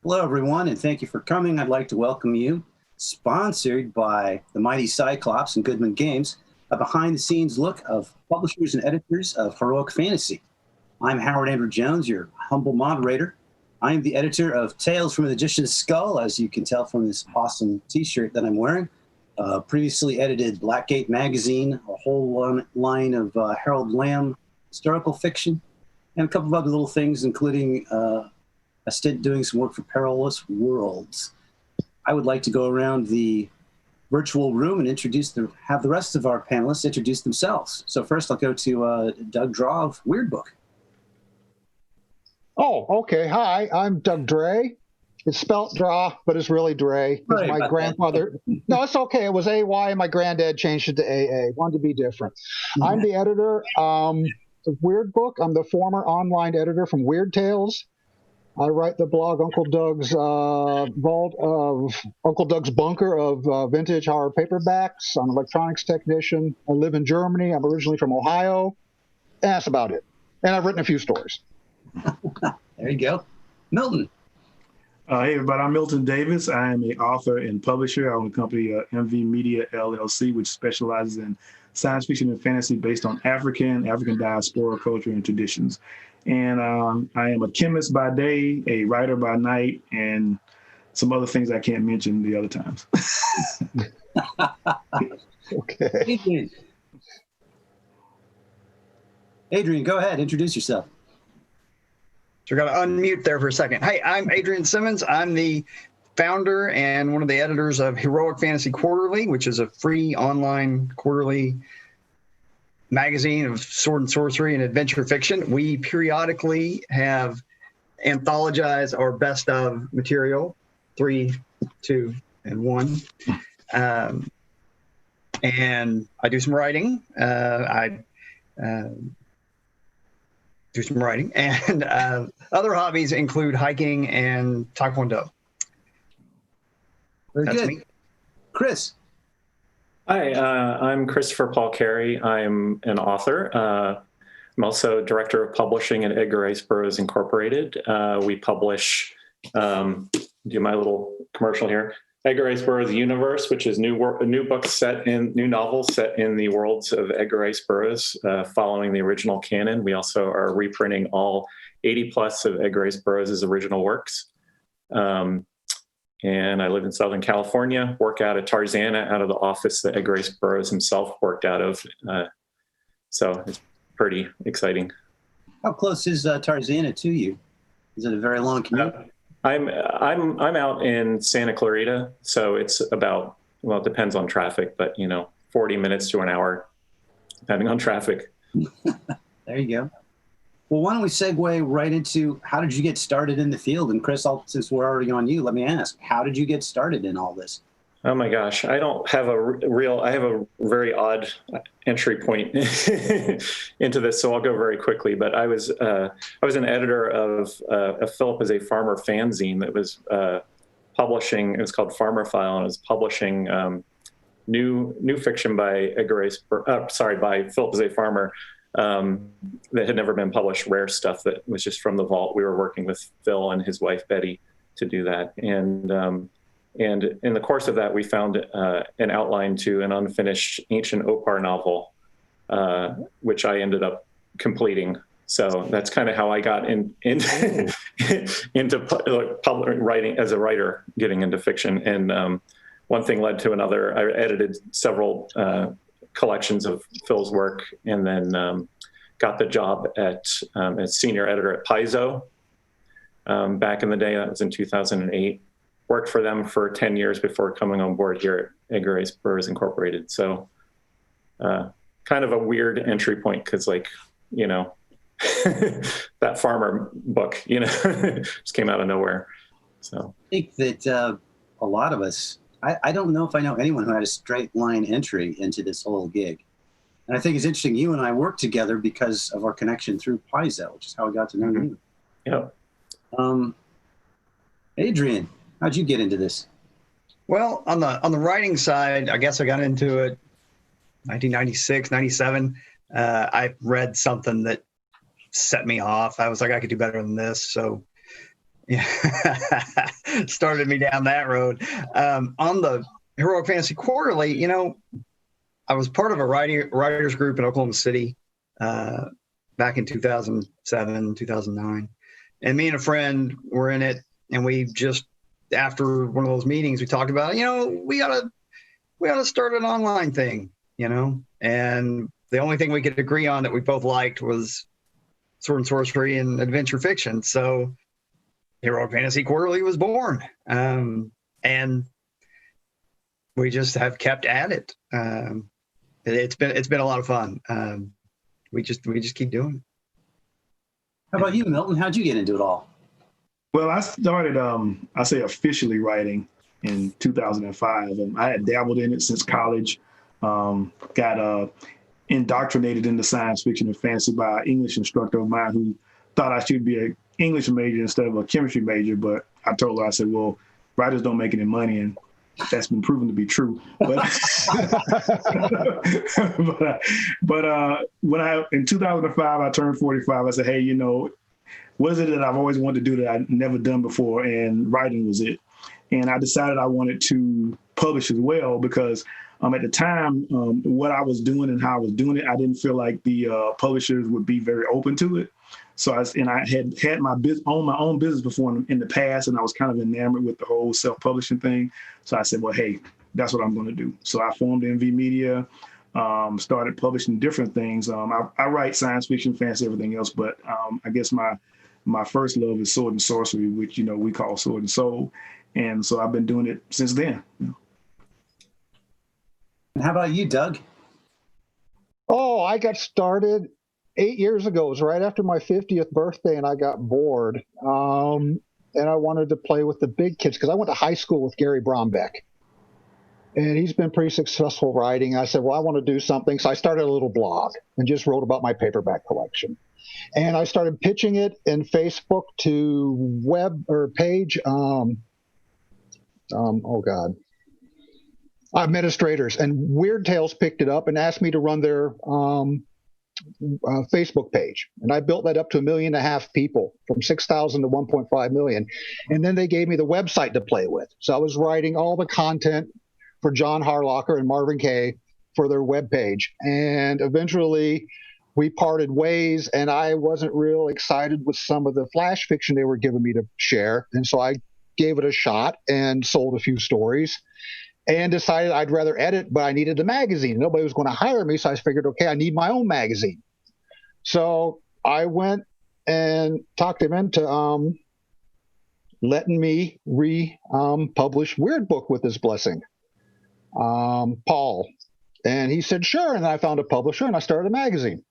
Hello, everyone, and thank you for coming. I'd like to welcome you, sponsored by the mighty Cyclops and Goodman Games, a behind-the-scenes look of publishers and editors of heroic fantasy. I'm Howard Andrew Jones, your humble moderator. I am the editor of Tales from a Magician's Skull, as you can tell from this awesome T-shirt that I'm wearing. Previously edited Blackgate Magazine, a whole line of Harold Lamb historical fiction, and a couple of other little things, including a stint doing some work for Perilous Worlds. I would like to go around the virtual room and have the rest of our panelists introduce themselves. So first I'll go to Doug Draw of Weird Book. Oh, okay. Hi, I'm Doug Dre. It's spelt Draw, but it's really Dre. Because my grandfather, no, it's okay. It was AY and my granddad changed it to AA. Wanted to be different. I'm the editor of Weird Book. I'm the former online editor from Weird Tales. I write the blog Uncle Doug's Uncle Doug's Bunker of vintage horror paperbacks. I'm an electronics technician. I live in Germany. I'm originally from Ohio. And that's about it. And I've written a few stories. There you go. Milton. Hey, everybody. I'm Milton Davis. I am an author and publisher. I own the company MV Media LLC, which specializes in science fiction and fantasy based on African diaspora culture and traditions. And I am a chemist by day, a writer by night, and some other things I can't mention the other times. Okay. Adrian, go ahead. Introduce yourself. So got to unmute there for a second. Hey, I'm Adrian Simmons. I'm the founder and one of the editors of Heroic Fantasy Quarterly, which is a free online quarterly magazine of sword and sorcery and adventure fiction. We periodically have anthologized our best of material, 3, 2, and 1. And I do some writing. Do some writing, and other hobbies include hiking and taekwondo. Very good. Me. Chris. Hi, I'm Christopher Paul Carey. I'm an author. I'm also director of publishing at Edgar Rice Burroughs Incorporated. We publish, do my little commercial here, Edgar Rice Burroughs Universe, which is new novels set in the worlds of Edgar Rice Burroughs, following the original canon. We also are reprinting all 80 plus of Edgar Rice Burroughs' original works. And I live in Southern California, work out of Tarzana, out of the office that Edgar Rice Burroughs himself worked out of. So it's pretty exciting. How close is Tarzana to you? Is it a very long commute? I'm out in Santa Clarita, so it's about, well, it depends on traffic, but 40 minutes to an hour, depending on traffic. There you go. Well, why don't we segue right into how did you get started in the field? And Chris, since we're already on you, let me ask, how did you get started in all this? Oh my gosh, I don't have I have a very odd entry point into this, so I'll go very quickly. But I was an editor of a Philip is a Farmer fanzine that was publishing. It was called Farmer File, and it was publishing new fiction by by Philip is a Farmer that had never been published, rare stuff that was just from the vault. We were working with Phil and his wife Betty to do that, and in the course of that, we found an outline to an unfinished ancient Opar novel, which I ended up completing. So that's kind of how I got into writing as a writer, getting into fiction. And one thing led to another. I edited several collections of Phil's work, and then got the job as senior editor at Paizo back in the day. That was in 2008. Worked for them for 10 years before coming on board here at Edgar Rice Burroughs Incorporated. So kind of a weird entry point because, that farmer book, just came out of nowhere. So I think that a lot of us, I don't know if I know anyone who had a straight line entry into this whole gig. And I think it's interesting, you and I worked together because of our connection through Paizo, which is how I got to know you. Yeah. Adrian, how'd you get into this? Well, on the writing side, I guess I got into it 1996, 97. I read something that set me off. I was like, I could do better than this. So Yeah, started me down that road. On the Heroic Fantasy Quarterly, you know, I was part of a writers group in Oklahoma City back in 2007, 2009. And me and a friend were in it, and we just, after one of those meetings, we talked about, you know, we gotta start an online thing, you know. And the only thing we could agree on that we both liked was sword and sorcery and adventure fiction. So Heroic Fantasy Quarterly was born, and we just have kept at it. It's been a lot of fun. We just keep doing it. How about you, Milton? How'd you get into it all? Well, I started, I say officially writing in 2005. I had dabbled in it since college, got indoctrinated into science fiction and fantasy by an English instructor of mine who thought I should be an English major instead of a chemistry major. But I told her, I said, well, writers don't make any money, and that's been proven to be true. But when in 2005, I turned 45, I said, hey, you know, what is it that I've always wanted to do that I'd never done before? And writing was it. And I decided I wanted to publish as well because at the time, what I was doing and how I was doing it, I didn't feel like the publishers would be very open to it. So I had my own business before in the past, and I was kind of enamored with the whole self-publishing thing. So I said, well, hey, that's what I'm going to do. So I formed MV Media, started publishing different things. I write science fiction, fantasy, everything else, but I guess my first love is sword and sorcery, which, you know, we call Sword and Soul. And so I've been doing it since then. And how about you, Doug? Oh, I got started 8 years ago. It was right after my 50th birthday, and I got bored. And I wanted to play with the big kids because I went to high school with Gary Brombeck. And he's been pretty successful writing. I said, well, I want to do something. So I started a little blog and just wrote about my paperback collection. And I started pitching it in Facebook to web or page. Administrators, and Weird Tales picked it up and asked me to run their Facebook page. And I built that up to 1.5 million people, from 6,000 to 1.5 million. And then they gave me the website to play with. So I was writing all the content for John Harlocker and Marvin Kaye for their webpage. And eventually we parted ways, and I wasn't real excited with some of the flash fiction they were giving me to share. And so I gave it a shot and sold a few stories and decided I'd rather edit, but I needed a magazine. Nobody was going to hire me, so I figured, okay, I need my own magazine. So I went and talked him into letting me publish Weird Book with his blessing, Paul. And he said, sure. And then I found a publisher, and I started a magazine.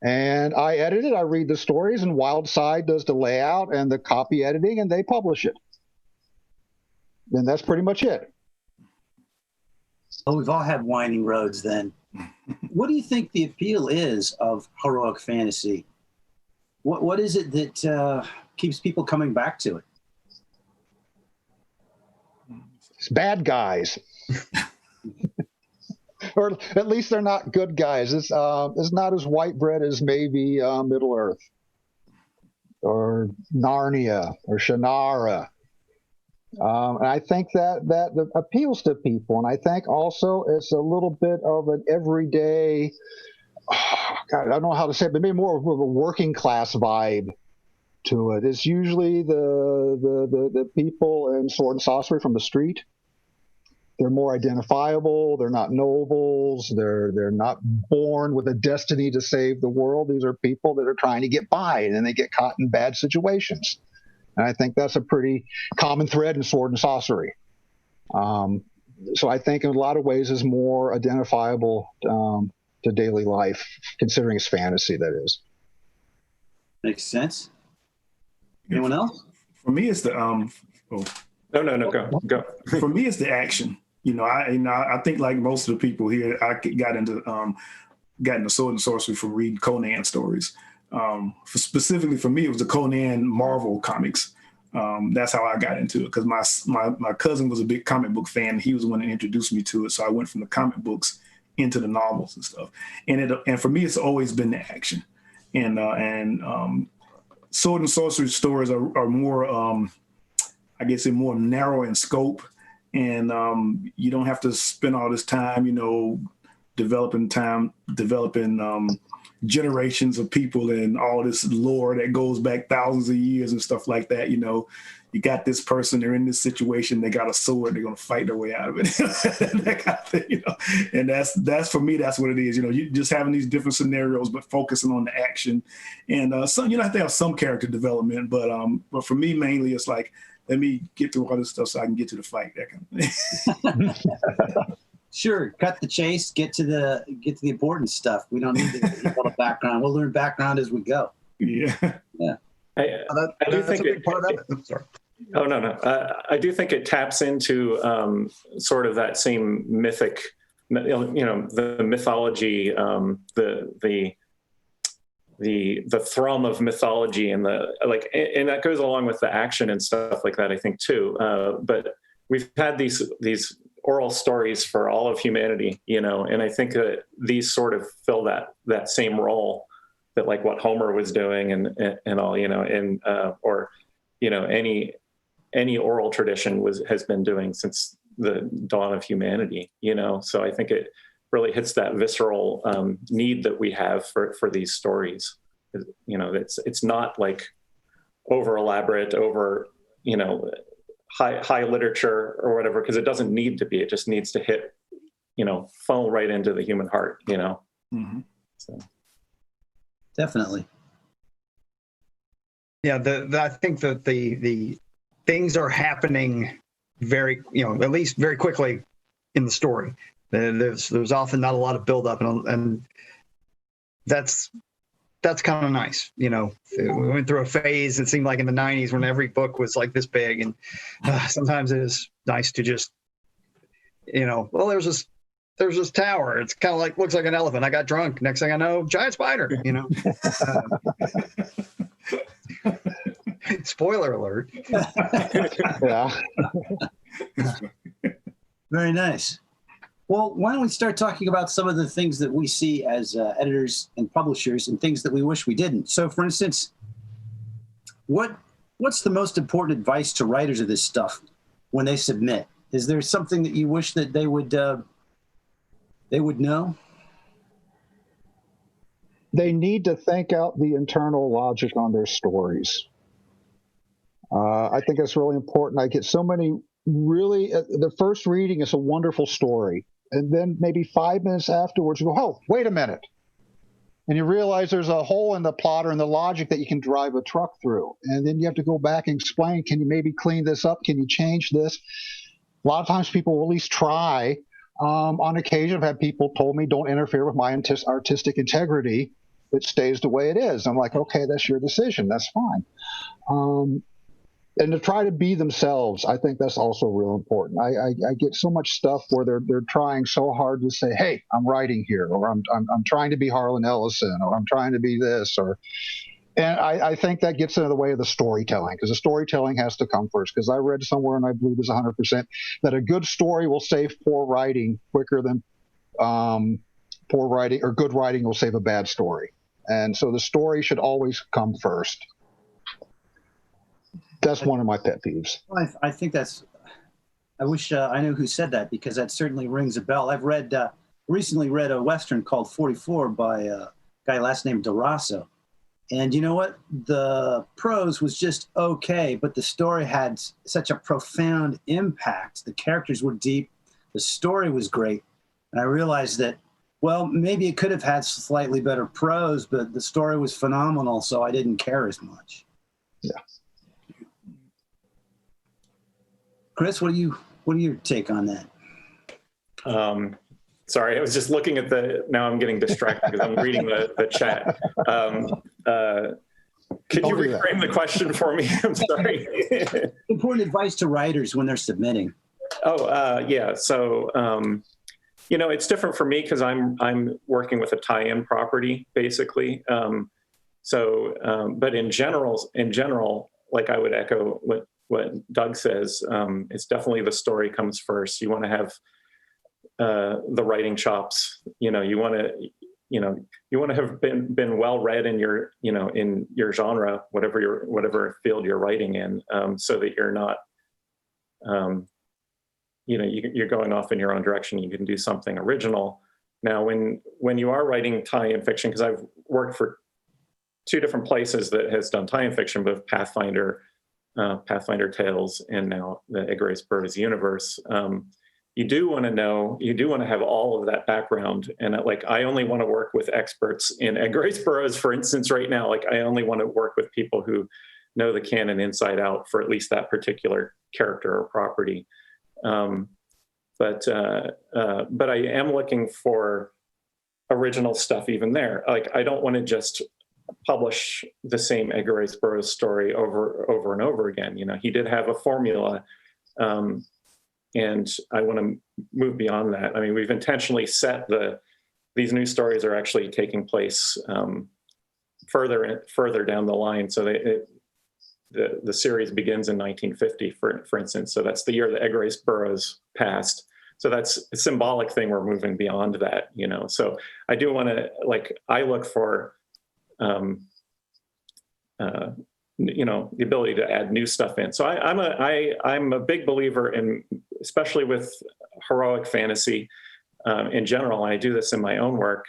And I edit it, I read the stories, and Wildside does the layout and the copy editing, and they publish it. And that's pretty much it. Well, we've all had winding roads then. What do you think the appeal is of heroic fantasy? What is it that keeps people coming back to it? It's bad guys. Or at least they're not good guys. It's not as white bread as maybe Middle Earth or Narnia or Shannara. And I think that appeals to people. And I think also it's a little bit of an everyday, God, I don't know how to say it, but maybe more of a working class vibe to it. It's usually the people in Sword and Sorcery from the street. They're more identifiable. They're not nobles. They're not born with a destiny to save the world. These are people that are trying to get by, and then they get caught in bad situations. And I think that's a pretty common thread in Sword and Sorcery. So I think in a lot of ways is more identifiable to daily life, considering it's fantasy, that is. Makes sense. Anyone else? For me, it's the No, go. For me, it's the action. I think like most of the people here, I got into Sword and Sorcery from reading Conan stories. Specifically for me, it was the Conan Marvel comics. That's how I got into it, because my cousin was a big comic book fan. He was the one that introduced me to it. So I went from the comic books into the novels and stuff. And for me, it's always been the action. And sword and sorcery stories are more, I guess, they're more narrow in scope, and you don't have to spend all this time, developing generations of people and all this lore that goes back thousands of years and stuff like that. You got this person, they're in this situation, they got a sword, they're going to fight their way out of it. That kind of thing, and that's for me, that's what it is. You just having these different scenarios, but focusing on the action, and some, I have to have some character development, but for me, mainly it's like, let me get through all this stuff so I can get to the fight, that kind of thing. Sure, cut the chase, get to the important stuff. We don't need to get all the background. We'll learn background as we go. Yeah. I do think a big part of it. I'm sorry. Oh, no. I do think it taps into sort of that same mythic, the mythology, the thrum of mythology, and and that goes along with the action and stuff like that, I think, too. But we've had these oral stories for all of humanity, and I think that these sort of fill that same role that, like, what Homer was doing and all, and or any oral tradition has been doing since the dawn of humanity, So I think it really hits that visceral need that we have for these stories. It's not like over elaborate, over high literature or whatever, because it doesn't need to be. It just needs to hit, funnel right into the human heart, Mm-hmm. So. Definitely. Yeah, I think that the things are happening very, at least very quickly in the story. There's often not a lot of buildup, and that's kind of nice. We went through a phase, it seemed like in the 90s, when every book was like this big, and sometimes it is nice to just, well, there's this tower. It's kind of like, looks like an elephant. I got drunk. Next thing I know, giant spider, Spoiler alert. Yeah. Very nice. Well, why don't we start talking about some of the things that we see as editors and publishers, and things that we wish we didn't. So, for instance, what's the most important advice to writers of this stuff when they submit? Is there something that you wish that they would know? They need to think out the internal logic on their stories. I think that's really important. I get so many really, the first reading is a wonderful story. And then maybe 5 minutes afterwards, you go, oh, wait a minute. And you realize there's a hole in the plot or in the logic that you can drive a truck through. And then you have to go back and explain, can you maybe clean this up? Can you change this? A lot of times people will at least try. On occasion, I've had people told me, don't interfere with my artistic integrity. It stays the way it is. I'm like, okay, that's your decision. That's fine. And to try to be themselves, I think that's also real important. I get so much stuff where they're trying so hard to say, "Hey, I'm writing here," or "I'm trying to be Harlan Ellison," or "I'm trying to be this," and I think that gets into the way of the storytelling, because the storytelling has to come first. Because I read somewhere, and I believe it's 100%, that a good story will save poor writing quicker than poor writing, or good writing will save a bad story. And so the story should always come first. That's one of my pet peeves. Well, I think I wish I knew who said that, because that certainly rings a bell. I've recently read a Western called 44 by a guy last name DeRosso. And you know what? The prose was just okay, but the story had such a profound impact. The characters were deep. The story was great. And I realized that, well, maybe it could have had slightly better prose, but the story was phenomenal, so I didn't care as much. Yeah. Chris, what are your take on that? Sorry, I was just looking at now I'm getting distracted because I'm reading the chat. Could you reframe the question for me? I'm sorry. Important advice to writers when they're submitting. Oh, yeah. So, it's different for me because I'm working with a tie-in property, basically. But in general, like, I would echo what Doug says. It's definitely the story comes first. You want to have the writing chops. You want to you want to have been well read in your, in your genre, whatever field you're writing in, so that you're not, you're going off in your own direction. You can do something original. Now, when you are writing tie-in fiction, because I've worked for 2 different places that has done tie-in fiction, both Pathfinder Tales, and now the Edgar Rice Burroughs universe. You do want to have all of that background. And I only want to work with experts in Edgar Rice Burroughs, for instance, right now. I only want to work with people who know the canon inside out for at least that particular character or property. But I am looking for original stuff even there. I don't want to just publish the same Edgar Rice Burroughs story over and over again. He did have a formula, and I want to move beyond that. I mean, we've intentionally set these new stories are actually taking place further down the line. So the series begins in 1950, for instance. So that's the year that Edgar Rice Burroughs passed. So that's a symbolic thing. We're moving beyond that, So I do want to, I look for, the ability to add new stuff in. So I'm a big believer in, especially with heroic fantasy in general. I do this in my own work,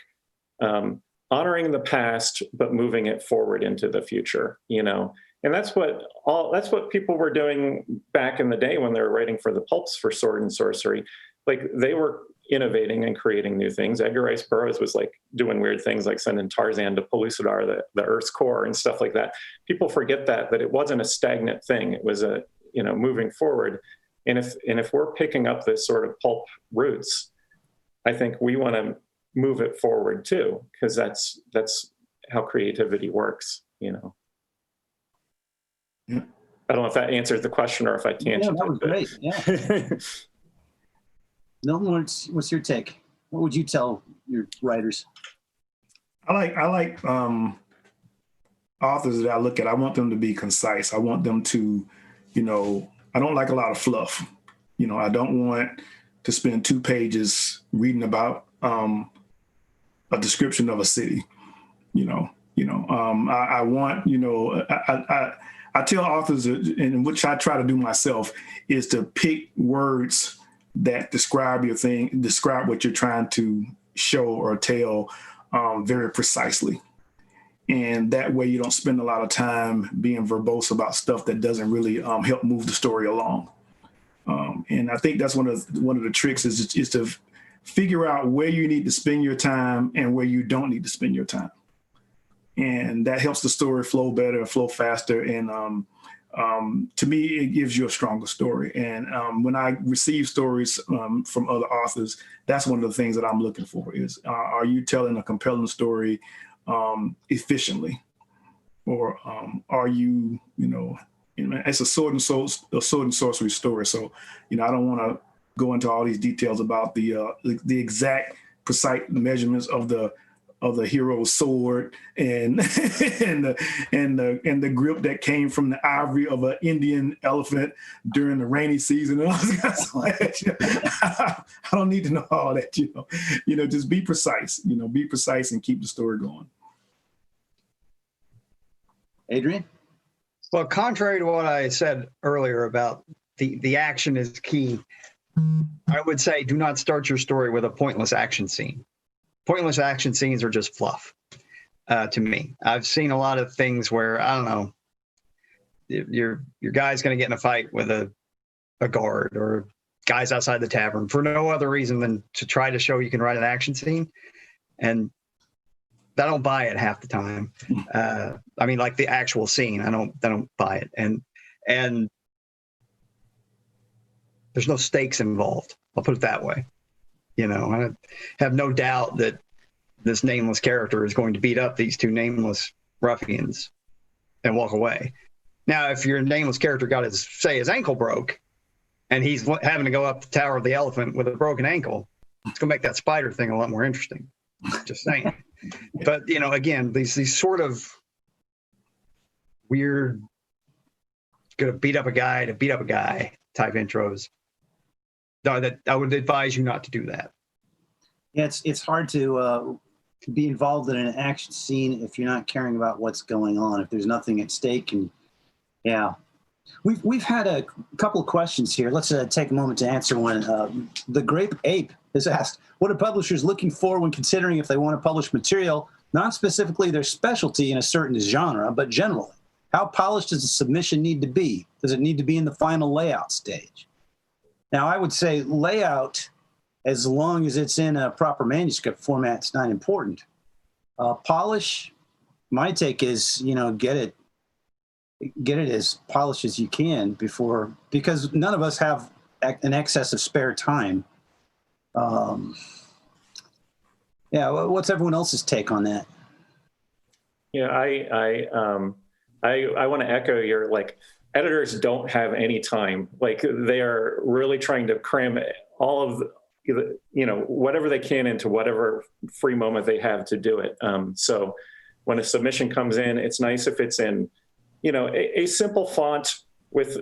honoring the past but moving it forward into the future. And that's what people were doing back in the day when they were writing for the pulps for Sword and Sorcery. They were innovating and creating new things. Edgar Rice Burroughs was doing weird things, like sending Tarzan to Pellucidar, the Earth's core, and stuff like that. People forget that it wasn't a stagnant thing. It was a moving forward. And if we're picking up this sort of pulp roots, I think we want to move it forward too, because that's how creativity works. Yeah. I don't know if that answers the question or if I tangented. Yeah, that was great. Yeah. Milton, what's your take? What would you tell your writers? I like authors that I look at. I want them to be concise. I want them to, I don't like a lot of fluff. I don't want to spend 2 pages reading about a description of a city. I want, I tell authors, and which I try to do myself, is to pick words that describe what you're trying to show or tell very precisely. And that way you don't spend a lot of time being verbose about stuff that doesn't really help move the story along. And I think that's one of the tricks is to figure out where you need to spend your time and where you don't need to spend your time. And that helps the story flow better, flow faster. And to me, it gives you a stronger story. And when I receive stories from other authors, that's one of the things that I'm looking for is, are you telling a compelling story efficiently? Or are you, it's a sword and sorcery story. So, I don't want to go into all these details about the exact precise measurements of the hero's sword and the grip that came from the ivory of an Indian elephant during the rainy season. And all that. I don't need to know all that. Just be precise. Be precise and keep the story going. Adrian? Well, contrary to what I said earlier about the action is key, I would say do not start your story with a pointless action scene. Pointless action scenes are just fluff to me. I've seen a lot of things where, I don't know, your guy's going to get in a fight with a guard or guys outside the tavern for no other reason than to try to show you can write an action scene. And I don't buy it half the time. I mean, like the actual scene, I don't buy it. And there's no stakes involved. I'll put it that way. I have no doubt that this nameless character is going to beat up these 2 nameless ruffians and walk away. Now, if your nameless character got his ankle broke and he's having to go up the Tower of the Elephant with a broken ankle, it's going to make that spider thing a lot more interesting. Just saying. But, again, these sort of weird, going to beat up a guy type intros, that I would advise you not to do that. Yeah, it's hard to to be involved in an action scene if you're not caring about what's going on, if there's nothing at stake. And yeah, we've had a couple of questions here. Let's take a moment to answer one. The Grape Ape has asked, what are publishers looking for when considering if they want to publish material, not specifically their specialty in a certain genre, but generally? How polished does the submission need to be? Does it need to be in the final layout stage? Now, I would say layout, as long as it's in a proper manuscript format, it's not important. Polish, my take is, get it as polished as you can because none of us have an excess of spare time. What's everyone else's take on that? Yeah, I want to echo your, editors don't have any time. They are really trying to cram all of whatever they can into whatever free moment they have to do it. So when a submission comes in, it's nice if it's in, a simple font with,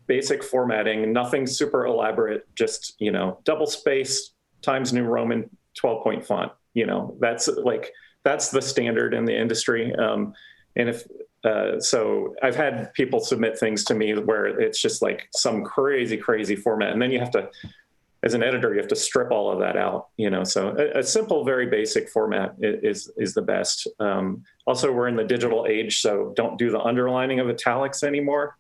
basic formatting, nothing super elaborate, just, double space Times New Roman 12-point font. That's the standard in the industry. And so I've had people submit things to me where it's just some crazy format. And then you have to, as an editor, you have to strip all of that out, so a simple, very basic format is the best. Also, we're in the digital age, so don't do the underlining of italics anymore.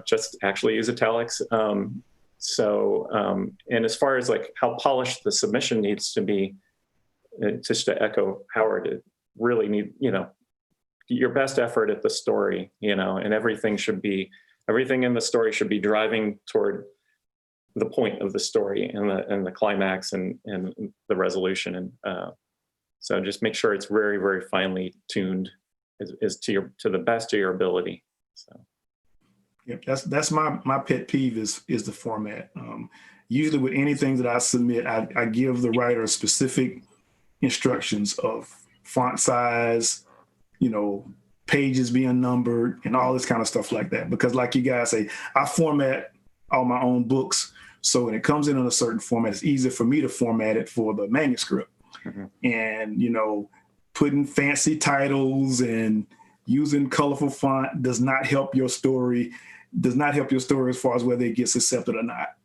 Just actually use italics. And as far as how polished the submission needs to be, just to echo Howard, it really need, your best effort at the story, and everything in the story should be driving toward the point of the story and the climax and the resolution. And so just make sure it's very, very finely tuned as to the best of your ability. So. Yep, that's my pet peeve is the format. Usually with anything that I submit, I give the writer specific instructions of font size, pages being numbered and all this kind of stuff like that. Because like you guys say, I format all my own books. So when it comes in a certain format, it's easier for me to format it for the manuscript. Mm-hmm. And, putting fancy titles and using colorful font does not help your story, as far as whether it gets accepted or not.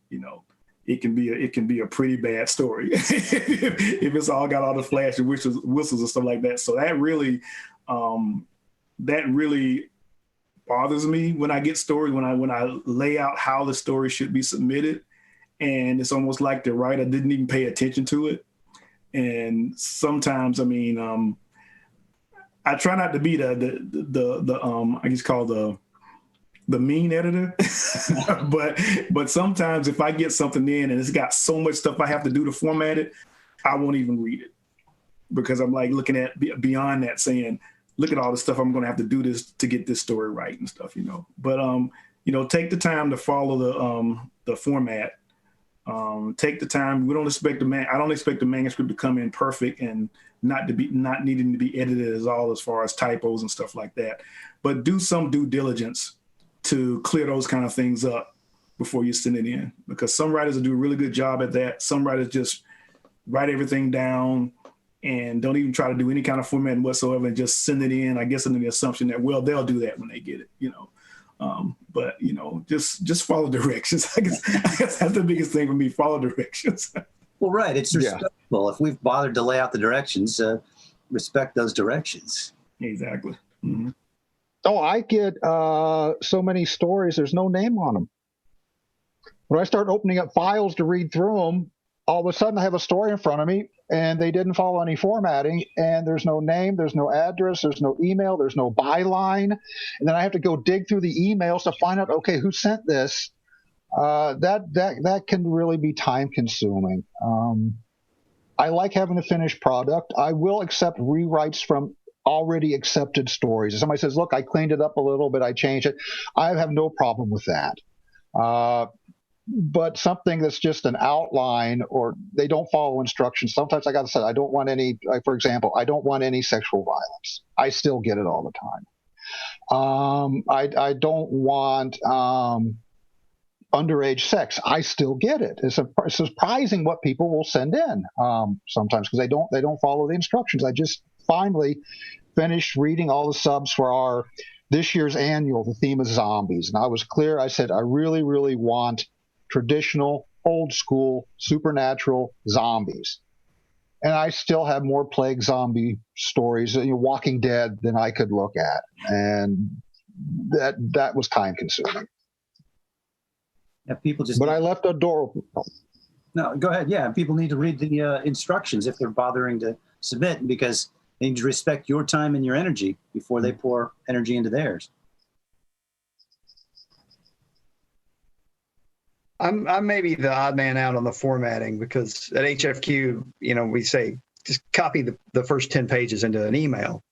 It can be a pretty bad story if it's all got all the flash and whistles and stuff like that. So that really bothers me when I get stories, when I lay out how the story should be submitted, and it's almost like the writer didn't even pay attention to it. And sometimes, I try not to be the I guess called the mean editor, but sometimes if I get something in and it's got so much stuff I have to do to format it, I won't even read it because I'm looking at beyond that, saying, look at all the stuff I'm going to have to do this to get this story right and stuff, But take the time to follow the format. Take the time. I don't expect the manuscript to come in perfect and not needing to be edited as far as typos and stuff like that. But do some due diligence to clear those kind of things up before you send it in, because some writers will do a really good job at that. Some writers just write everything down and don't even try to do any kind of formatting whatsoever and just send it in, I guess, under the assumption that, well, they'll do that when they get it, But, just follow directions. I guess that's the biggest thing for me, follow directions. Well, right. It's respectful. If we've bothered to lay out the directions, respect those directions. Exactly. Mm-hmm. Oh, I get so many stories, there's no name on them. When I start opening up files to read through them, all of a sudden I have a story in front of me and they didn't follow any formatting, and there's no name, there's no address, there's no email, there's no byline. And then I have to go dig through the emails to find out, okay, who sent this? That can really be time consuming. I like having a finished product. I will accept rewrites from already accepted stories. If somebody says, look, I cleaned it up a little bit, I changed it, I have no problem with that. But something that's just an outline or they don't follow instructions. Sometimes I got to say, I don't want any, for example, I don't want any sexual violence. I still get it all the time. I don't want underage sex. I still get it. It's surprising what people will send in sometimes because they don't follow the instructions. I just finally finished reading all the subs for our this year's annual. The theme is zombies, and I was clear. I said I really, really want traditional, old school, supernatural zombies. And I still have more plague zombie stories, Walking Dead, than I could look at, and that was time consuming. Yeah, people just. But I left a door open. No, go ahead. Yeah, people need to read the instructions if they're bothering to submit, because they need to respect your time and your energy before they pour energy into theirs. I'm maybe the odd man out on the formatting, because at HFQ, we say just copy the first 10 pages into an email.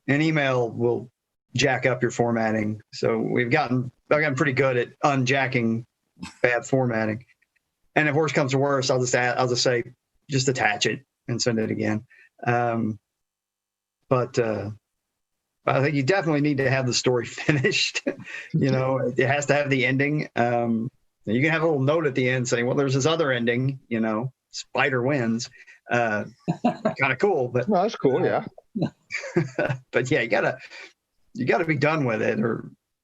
An email will jack up your formatting. So I've gotten pretty good at unjacking bad formatting. And if worse comes to worse, I'll just say just attach it and send it again. But I think you definitely need to have the story finished. It has to have the ending. You can have a little note at the end saying, well, there's this other ending, spider wins. Kind of cool, but well, that's cool. Yeah. But yeah, you gotta be done with it,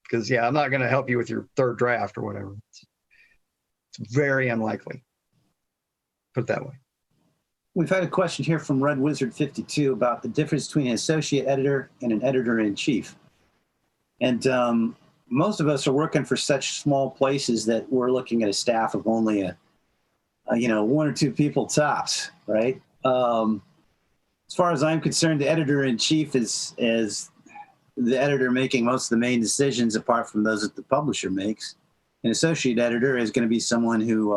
because I'm not going to help you with your third draft or whatever. It's very unlikely. Put it that way. We've had a question here from Red Wizard 52 about the difference between an associate editor and an editor-in-chief. And most of us are working for such small places that we're looking at a staff of only one or two people tops, right? As far as I'm concerned, the editor-in-chief is the editor making most of the main decisions, apart from those that the publisher makes. An associate editor is going to be someone who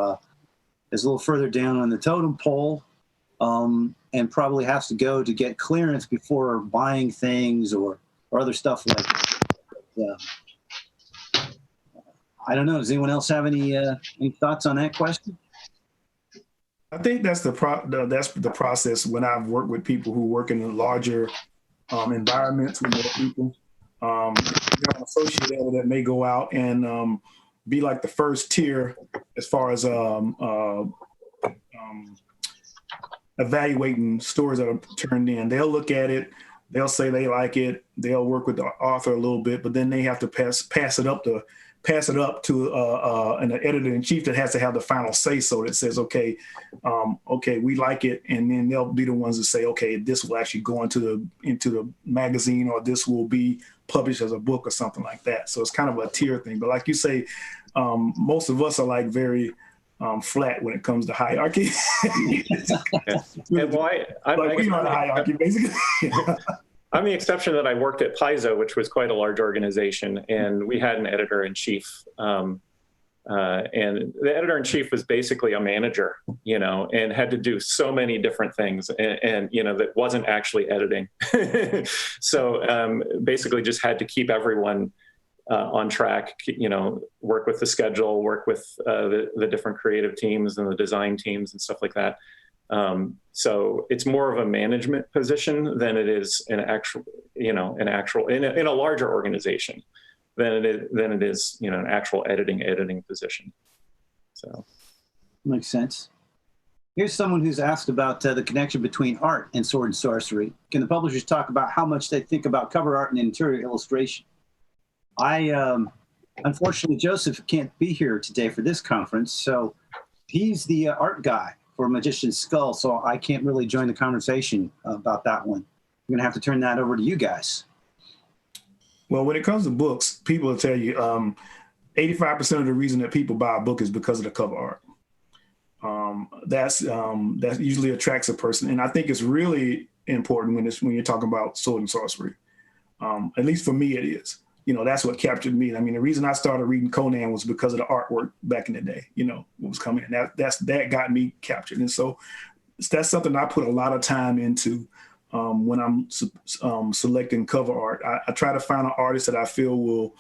is a little further down on the totem pole, and probably has to go to get clearance before buying things or other stuff like that. I don't know. Does anyone else have any thoughts on that question? I think that's the process when I've worked with people who work in larger environments with more people. You have an associate editor that may go out and be like the first tier as far as evaluating stories that are turned in. They'll look at it, they'll say they like it, they'll work with the author a little bit, but then they have to pass it up to an editor-in-chief that has to have the final say-so that says, okay, we like it, and then they'll be the ones that say, okay, this will actually go into the magazine, or this will be published as a book or something like that. So it's kind of a tier thing. But like you say, most of us are like very flat when it comes to hierarchy. We're on the hierarchy, basically. I'm the exception that I worked at Paizo, which was quite a large organization, and we had an editor-in-chief. And the editor-in-chief was basically a manager, and had to do so many different things, and that wasn't actually editing. So basically just had to keep everyone on track, work with the schedule, work with the different creative teams and the design teams and stuff like that. So it's more of a management position than it is in a larger organization than it is an actual editing position. So makes sense. Here's someone who's asked about the connection between art and sword and sorcery. Can the publishers talk about how much they think about cover art and interior illustration? Unfortunately, Joseph can't be here today for this conference, so he's the art guy for Magician's Skull, so I can't really join the conversation about that one. I'm going to have to turn that over to you guys. Well, when it comes to books, people will tell you 85% of the reason that people buy a book is because of the cover art. That usually attracts a person, and I think it's really important when you're talking about sword and sorcery. At least for me, it is. That's what captured me. I mean, the reason I started reading Conan was because of the artwork back in the day. What was coming in. That got me captured, and so that's something I put a lot of time into when I'm selecting cover art. I try to find an artist that I feel will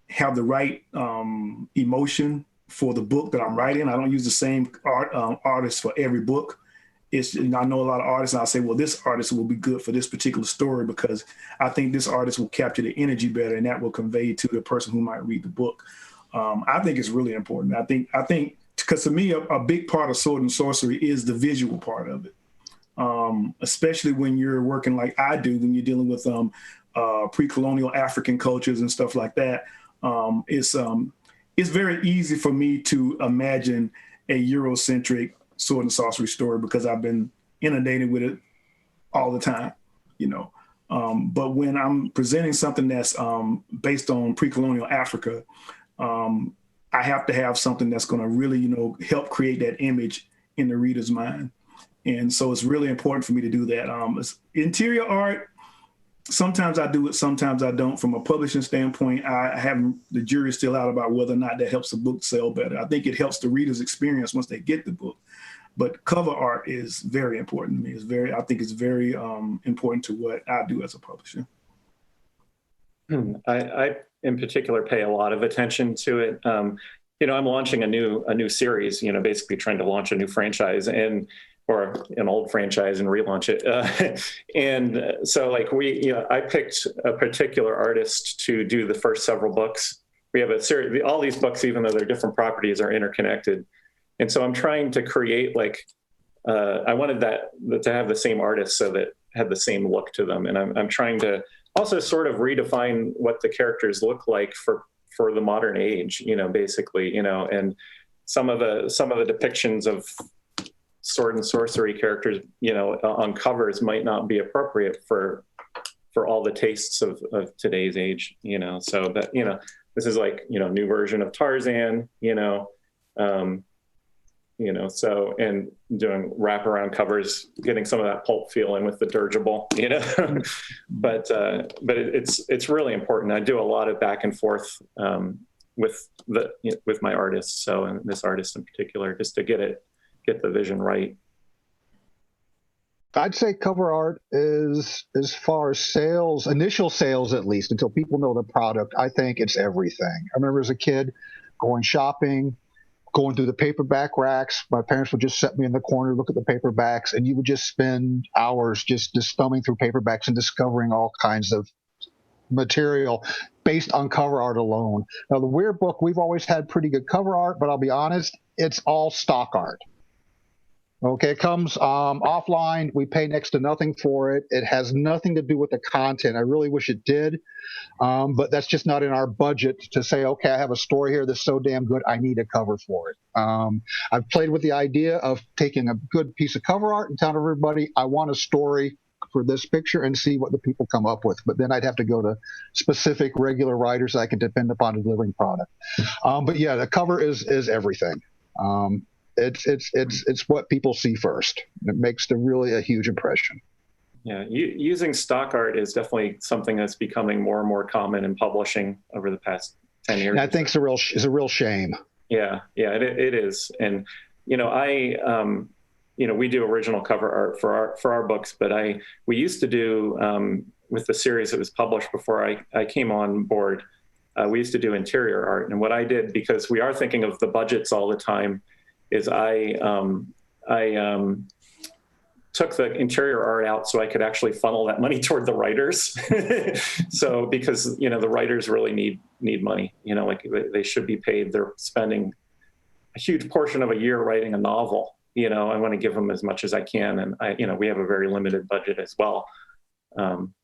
have the right emotion for the book that I'm writing. I don't use the same artist for every book. I know a lot of artists, and I'll say, well, this artist will be good for this particular story because I think this artist will capture the energy better, and that will convey to the person who might read the book. I think it's really important. I think because to me, a big part of Sword and Sorcery is the visual part of it, especially when you're working like I do, when you're dealing with pre-colonial African cultures and stuff like that. It's very easy for me to imagine a Eurocentric Sword and Sorcery story because I've been inundated with it all the time, you know. But when I'm presenting something that's based on pre-colonial Africa, I have to have something that's going to really, you know, help create that image in the reader's mind. And so it's really important for me to do that. Interior art, sometimes I do it, sometimes I don't. From a publishing standpoint, I have the jury still out about whether or not that helps the book sell better. I think it helps the reader's experience once they get the book. But cover art is very important to me. I think it's very important to what I do as a publisher. I in particular pay a lot of attention to it. You know, I'm launching a new series. You know, basically trying to launch a new franchise or an old franchise and relaunch it. And so, like I picked a particular artist to do the first several books. We have a series. All these books, even though they're different properties, are interconnected. And so I'm trying to create I wanted that to have the same artist so that had the same look to them. And I'm trying to also sort of redefine what the characters look like for the modern age, you know, basically, you know, and some of the depictions of Sword and Sorcery characters, you know, on covers might not be appropriate for all the tastes of today's age, you know. So that, you know, this is like, you know, new version of Tarzan, you know, so, and doing wraparound covers, getting some of that pulp feeling with the dirigible, you know, but it's really important. I do a lot of back and forth with my artists. So, and this artist in particular, just to get the vision right. I'd say cover art is, as far as sales, initial sales at least, until people know the product, I think it's everything. I remember as a kid going shopping, going through the paperback racks. My parents would just set me in the corner, look at the paperbacks, and you would just spend hours just thumbing through paperbacks and discovering all kinds of material based on cover art alone. Now, the Weird Book, we've always had pretty good cover art, but I'll be honest, it's all stock art. Okay, it comes offline. We pay next to nothing for it. It has nothing to do with the content. I really wish it did, but that's just not in our budget to say, okay, I have a story here that's so damn good, I need a cover for it. I've played with the idea of taking a good piece of cover art and telling everybody, I want a story for this picture, and see what the people come up with. But then I'd have to go to specific regular writers I can depend upon delivering product. But yeah, the cover is everything. It's what people see first. It makes really a huge impression. Yeah, using stock art is definitely something that's becoming more and more common in publishing over the past 10 years. And I think it's a real shame. Yeah, it is. And you know, we do original cover art for our books, but we used to do with the series that was published before I came on board. We used to do interior art, and what I did, because we are thinking of the budgets all the time, is I took the interior art out so I could actually funnel that money toward the writers. So, because, you know, the writers really need money, you know, like they should be paid. They're spending a huge portion of a year writing a novel. You know, I want to give them as much as I can. And we have a very limited budget as well.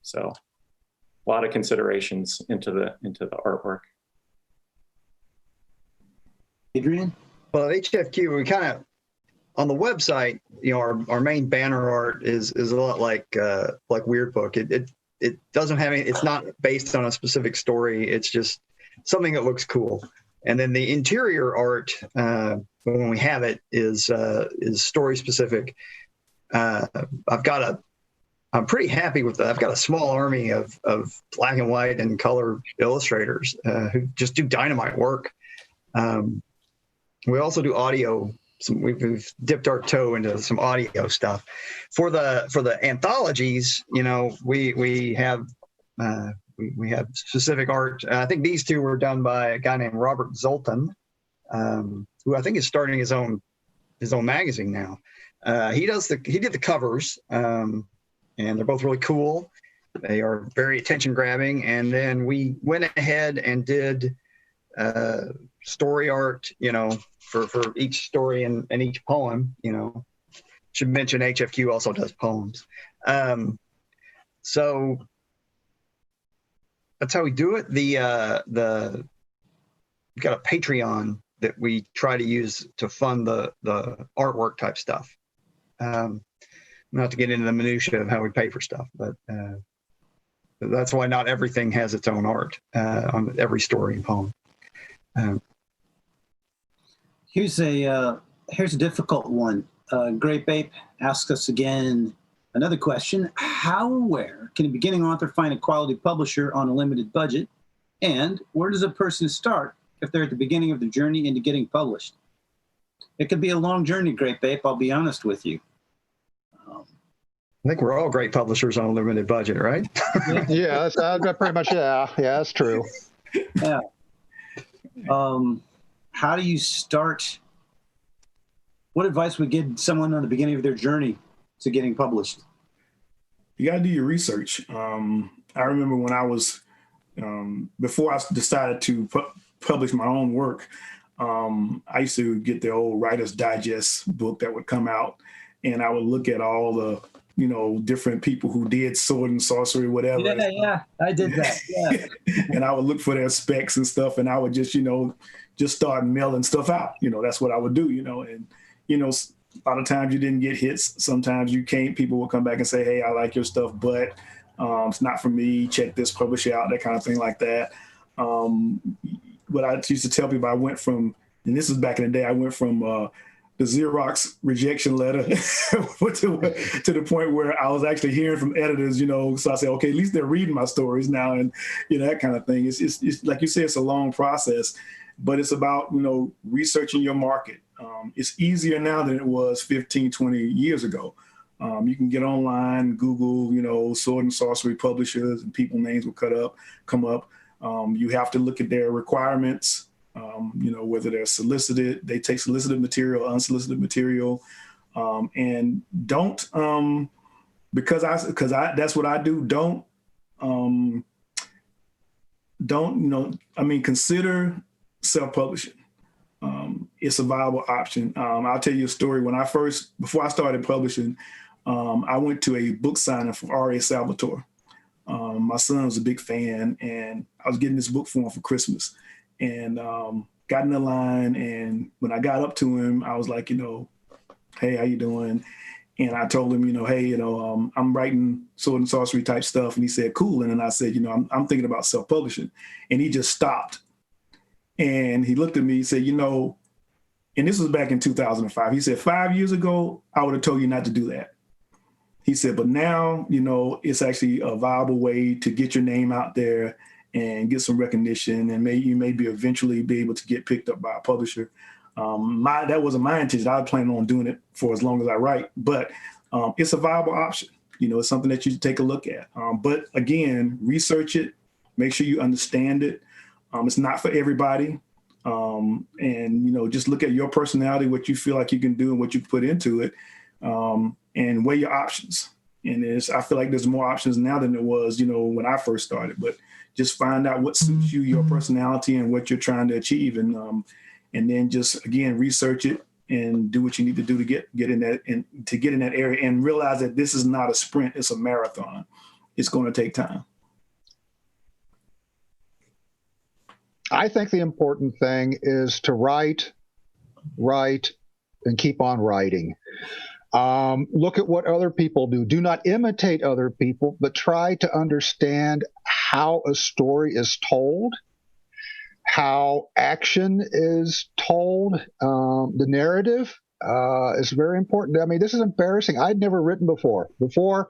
So a lot of considerations into the artwork. Adrian? Well, at HFQ, we kind of, on the website, you know, our main banner art is a lot like Weird Book. It doesn't have any, it's not based on a specific story. It's just something that looks cool. And then the interior art, when we have it, is story specific. I'm pretty happy with that. I've got a small army of black and white and color illustrators who just do dynamite work. We also do audio. We've dipped our toe into some audio stuff. For the anthologies, you know, we have specific art. I think these two were done by a guy named Robert Zoltan, who I think is starting his own magazine now. He did the covers, and they're both really cool. They are very attention grabbing. And then we went ahead and did story art, for each story and each poem. Should mention HFQ also does poems. So that's how we do it. We've got a Patreon that we try to use to fund the artwork type stuff. Not to get into the minutia of how we pay for stuff, but that's why not everything has its own art on every story and poem. Here's a difficult one. Grape Ape asks us again another question: how or where can a beginning author find a quality publisher on a limited budget, and where does a person start if they're at the beginning of the journey into getting published? It could be a long journey, Grape Ape. I'll be honest with you. I think we're all great publishers on a limited budget, right? Yeah, that's pretty much, yeah, that's true. Yeah. How do you start? What advice would give someone on the beginning of their journey to getting published? You got to do your research. I remember when I was, before I decided to publish my own work, I used to get the old Writer's Digest book that would come out, and I would look at all the different people who did sword and sorcery, whatever. Yeah, I did that. Yeah. And I would look for their specs and stuff, and I would just start mailing stuff out. That's what I would do. And a lot of times you didn't get hits. Sometimes you can't. People will come back and say, "Hey, I like your stuff, but it's not for me. Check this publisher out," that kind of thing like that. What I used to tell people, I went from, and this is back in the day, I went from the Xerox rejection letter to the point where I was actually hearing from editors, so I said, okay, at least they're reading my stories now, and that kind of thing. It's like you say, it's a long process, but it's about researching your market. It's easier now than it was 15, 20 years ago. You can get online, Google, sword and sorcery publishers, and people names will come up. You have to look at their requirements. Whether they're solicited, they take solicited material, unsolicited material, and don't, because that's what I do. Consider self-publishing. It's a viable option. I'll tell you a story. Before I started publishing, I went to a book signing for R.A. Salvatore. My son was a big fan, and I was getting this book for him for Christmas. And got in the line, and when I got up to him, I was like, hey, how you doing? And I told him, hey, I'm writing sword and sorcery type stuff. And he said, cool. And then I said, I'm thinking about self-publishing. And he just stopped. And he looked at me, he said, and this was back in 2005. He said, 5 years ago, I would have told you not to do that. He said, but now, it's actually a viable way to get your name out there and get some recognition, and you may eventually be able to get picked up by a publisher. That wasn't my intention. I was planning on doing it for as long as I write, but it's a viable option. It's something that you should take a look at. But again, research it, make sure you understand it. It's not for everybody. And just look at your personality, what you feel like you can do and what you put into it, and weigh your options. And I feel like there's more options now than there was, when I first started, but just find out what suits you, your personality, and what you're trying to achieve. And then just, again, research it and do what you need to do to get in that, and to get in that area, and realize that this is not a sprint, it's a marathon. It's going to take time. I think the important thing is to write, and keep on writing. Look at what other people do. Do not imitate other people, but try to understand how a story is told, how action is told. The narrative is very important. I mean, this is embarrassing. I'd never written before. Before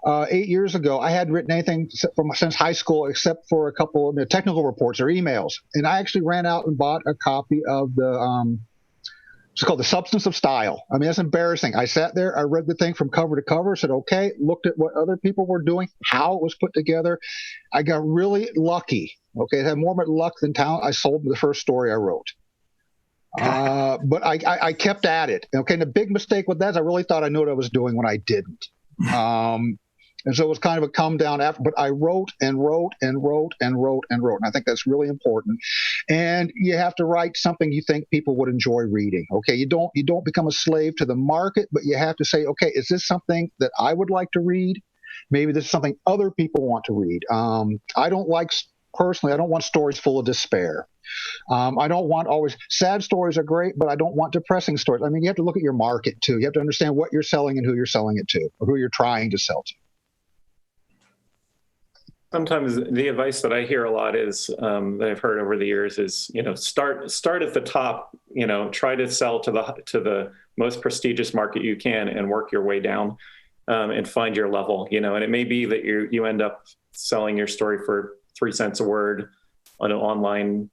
8 years ago, I hadn't written anything since high school except for a couple of technical reports or emails. And I actually ran out and bought a copy of the it's called The Substance of Style. I mean, that's embarrassing. I sat there, I read the thing from cover to cover, said, okay, looked at what other people were doing, how it was put together. I got really lucky. Okay, it had more luck than talent. I sold the first story I wrote. But I kept at it. Okay, and the big mistake with that is I really thought I knew what I was doing when I didn't. And so it was kind of a come down after, but I wrote and wrote and wrote and wrote and wrote. And I think that's really important. And you have to write something you think people would enjoy reading. Okay. You don't become a slave to the market, but you have to say, okay, is this something that I would like to read? Maybe this is something other people want to read. Personally, I don't want stories full of despair. I don't want always sad stories are great, but I don't want depressing stories. I mean, you have to look at your market too. You have to understand what you're selling and who you're selling it to, or who you're trying to sell to. Sometimes the advice that I hear a lot is that I've heard over the years is, start at the top, try to sell to the most prestigious market you can and work your way down and find your level, and it may be that you end up selling your story for 3 cents a word on an online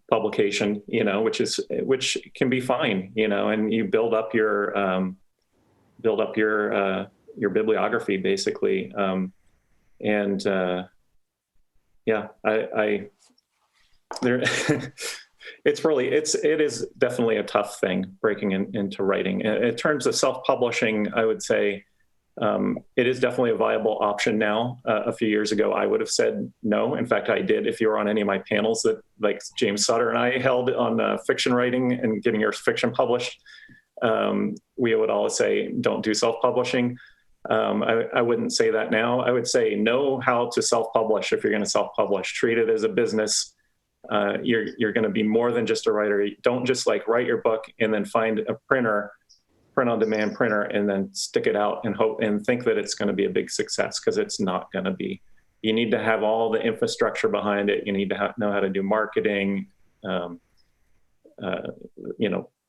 publication, which can be fine, and you build up your bibliography basically. It is definitely a tough thing breaking into writing. In terms of self-publishing, I would say it is definitely a viable option now. A few years ago, I would have said no. In fact, I did. If you were on any of my panels that like James Sutter and I held on fiction writing and getting your fiction published, we would always say, don't do self-publishing. I wouldn't say that now. I would say know how to self-publish if you're going to self-publish. Treat it as a business. You're going to be more than just a writer. Don't just write your book and then find a print-on-demand printer and then stick it out and hope and think that it's going to be a big success, because it's not going to be. You need to have all the infrastructure behind it. You need to know how to do marketing,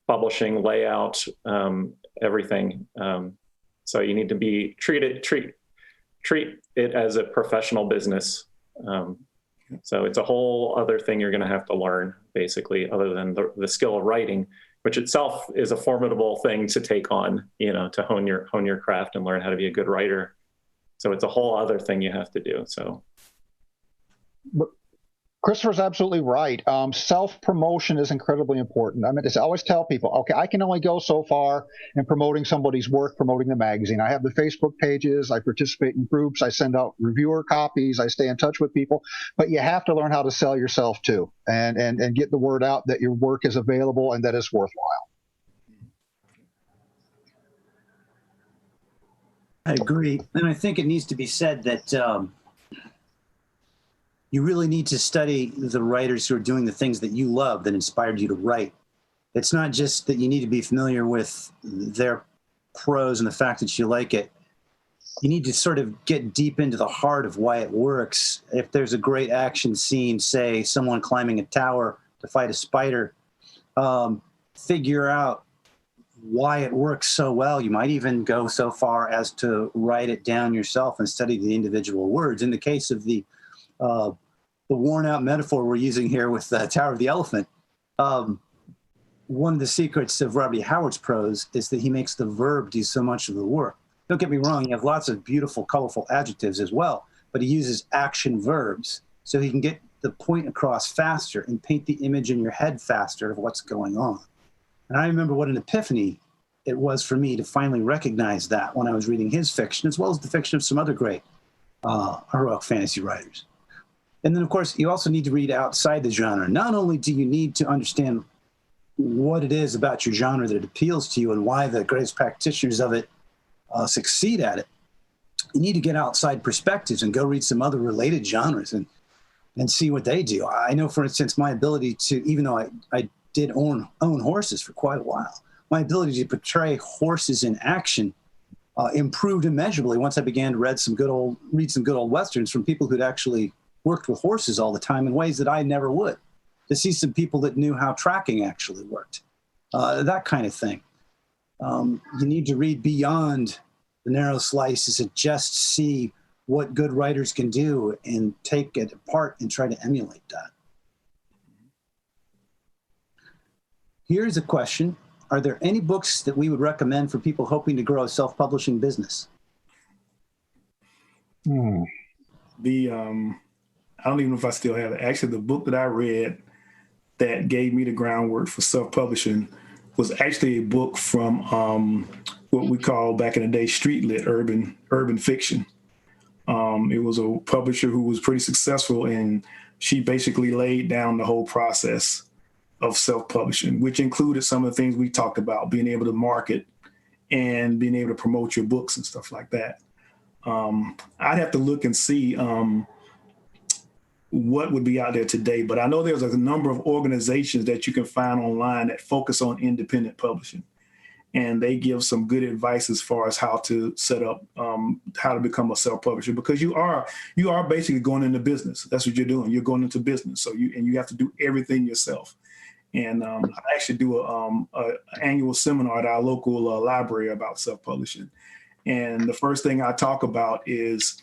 publishing, layout, everything. So you need to treat it as a professional business. So it's a whole other thing you're going to have to learn, basically, other than the skill of writing, which itself is a formidable thing to take on, to hone your craft and learn how to be a good writer. So it's a whole other thing you have to do. So. But Christopher's absolutely right. Self-promotion is incredibly important. I always tell people, okay, I can only go so far in promoting somebody's work, promoting the magazine. I have the Facebook pages, I participate in groups, I send out reviewer copies, I stay in touch with people, but you have to learn how to sell yourself too, and get the word out that your work is available and that it's worthwhile. I agree. And I think it needs to be said that you really need to study the writers who are doing the things that you love that inspired you to write. It's not just that you need to be familiar with their prose and the fact that you like it. You need to sort of get deep into the heart of why it works. If there's a great action scene, say someone climbing a tower to fight a spider, figure out why it works so well. You might even go so far as to write it down yourself and study the individual words. In the case of the worn-out metaphor we're using here with the Tower of the Elephant, one of the secrets of Robert E. Howard's prose is that he makes the verb do so much of the work. Don't get me wrong, he has lots of beautiful, colorful adjectives as well, but he uses action verbs so he can get the point across faster and paint the image in your head faster of what's going on. And I remember what an epiphany it was for me to finally recognize that when I was reading his fiction, as well as the fiction of some other great heroic fantasy writers. And then, of course, you also need to read outside the genre. Not only do you need to understand what it is about your genre that appeals to you and why the greatest practitioners of it succeed at it, you need to get outside perspectives and go read some other related genres and see what they do. I know, for instance, my ability to, even though I did own horses for quite a while, my ability to portray horses in action improved immeasurably once I began to read some good old Westerns from people who'd actually worked with horses all the time in ways that I never would. To see some people that knew how tracking actually worked, that kind of thing. You need to read beyond the narrow slices and just see what good writers can do and take it apart and try to emulate that. Here's a question. Are there any books that we would recommend for people hoping to grow a self-publishing business? I don't even know if I still have it. Actually, the book that I read that gave me the groundwork for self-publishing was actually a book from what we call back in the day street lit urban fiction. It was a publisher who was pretty successful, and she basically laid down the whole process of self-publishing, which included some of the things we talked about, being able to market and being able to promote your books and stuff like that. I'd have to look and see what would be out there today, but I know there's a number of organizations that you can find online that focus on independent publishing. And they give some good advice as far as how to set up, how to become a self-publisher, because you are basically going into business. That's what you're doing. You're going into business. So you have to do everything yourself. And I actually do a annual seminar at our local library about self-publishing. And the first thing I talk about is,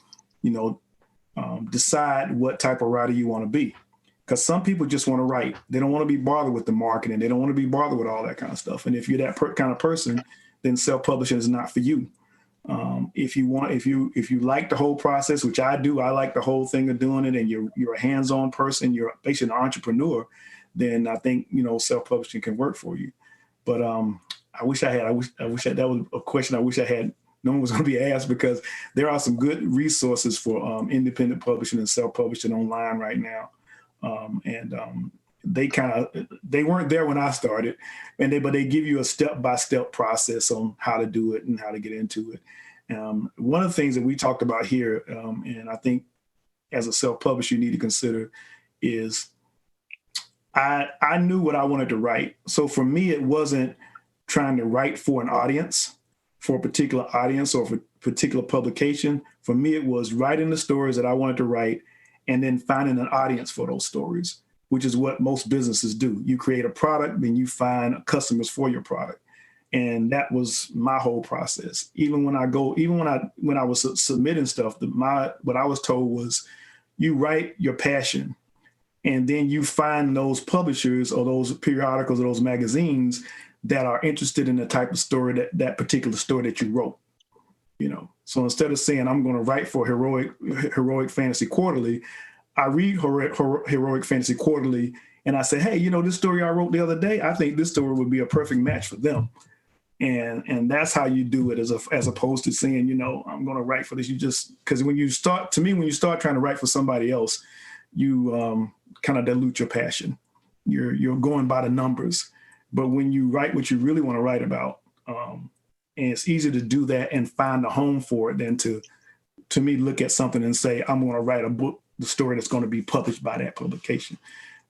decide what type of writer you want to be. Because some people just want to write. They don't want to be bothered with the marketing. They don't want to be bothered with all that kind of stuff. And if you're that kind of person, then self-publishing is not for you. If you like the whole process, which I do, I like the whole thing of doing it, and you're a hands-on person, you're basically an entrepreneur, then I think self-publishing can work for you. But I wish that was a question I wish I had. No one was going to be asked, because there are some good resources for independent publishing and self-publishing online right now. They weren't there when I started, but they give you a step-by-step process on how to do it and how to get into it. One of the things that we talked about here, and I think as a self-publisher you need to consider, is I knew what I wanted to write. So for me, it wasn't trying to write for an audience, for a particular audience or for a particular publication. For me, it was writing the stories that I wanted to write and then finding an audience for those stories, which is what most businesses do. You create a product, then you find customers for your product. And that was my whole process. Even when I was submitting stuff, what I was told was, you write your passion, and then you find those publishers or those periodicals or those magazines that are interested in the type of story that particular story that you wrote. So instead of saying I'm going to write for Heroic Fantasy Quarterly, I read Heroic Fantasy Quarterly and I say, hey, this story I wrote the other day, I think this story would be a perfect match for them. And that's how you do it, as opposed to saying, I'm going to write for this. Because when you start trying to write for somebody else, you kind of dilute your passion. You're going by the numbers. But when you write what you really want to write about, and it's easier to do that and find a home for it than to me, look at something and say, I'm going to write a book, the story that's going to be published by that publication.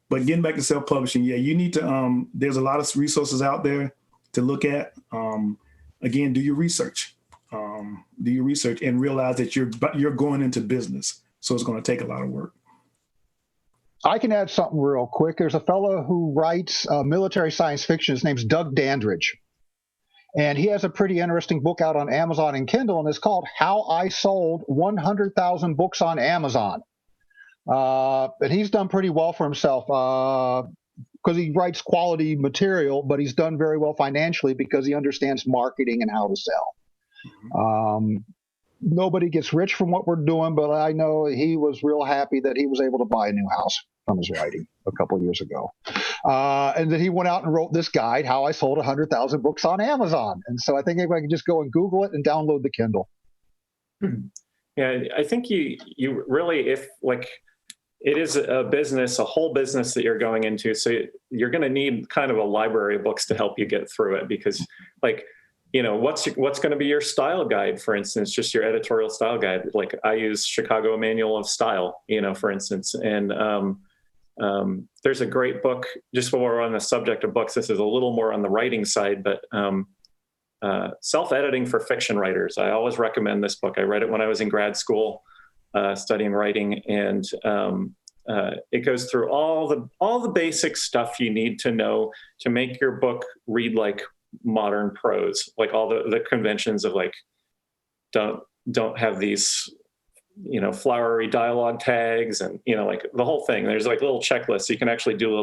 But getting back to self-publishing, yeah, you need to, there's a lot of resources out there to look at. Again, do your research. And realize that you're going into business. So it's going to take a lot of work. I can add something real quick. There's a fellow who writes military science fiction. His name's Doug Dandridge. And he has a pretty interesting book out on Amazon and Kindle, and it's called How I Sold 100,000 Books on Amazon. And he's done pretty well for himself because he writes quality material, but he's done very well financially because he understands marketing and how to sell. Mm-hmm. Nobody gets rich from what we're doing, but I know he was real happy that he was able to buy a new house from his writing a couple of years ago. And then he went out and wrote this guide, How I Sold 100,000 Books on Amazon. And so I think everybody can just go and Google it and download the Kindle. Yeah, I think you really, if it is a business, a whole business that you're going into, so you're going to need kind of a library of books to help you get through it, because what's going to be your style guide, for instance, just your editorial style guide. Like I use Chicago Manual of Style, for instance, and there's a great book, just while we're on the subject of books, this is a little more on the writing side, but Self-Editing for Fiction Writers. I always recommend this book. I read it when I was in grad school studying writing, and it goes through all the basic stuff you need to know to make your book read like modern prose, like all the conventions of don't have these flowery dialogue tags, and like the whole thing. There's like little checklists. You can actually do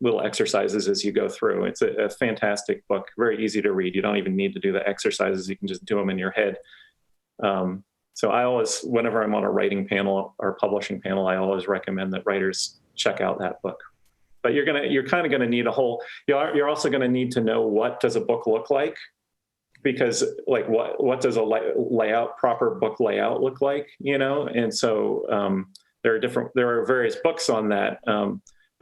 little exercises as you go through. It's a fantastic book, very easy to read. You don't even need to do the exercises. You can just do them in your head. So I always, whenever I'm on a writing panel or publishing panel, I always recommend that writers check out that book. But you're kind of gonna need you're also gonna need to know, what does a book look like? because like what does a proper book layout look like, And so there are various books on that.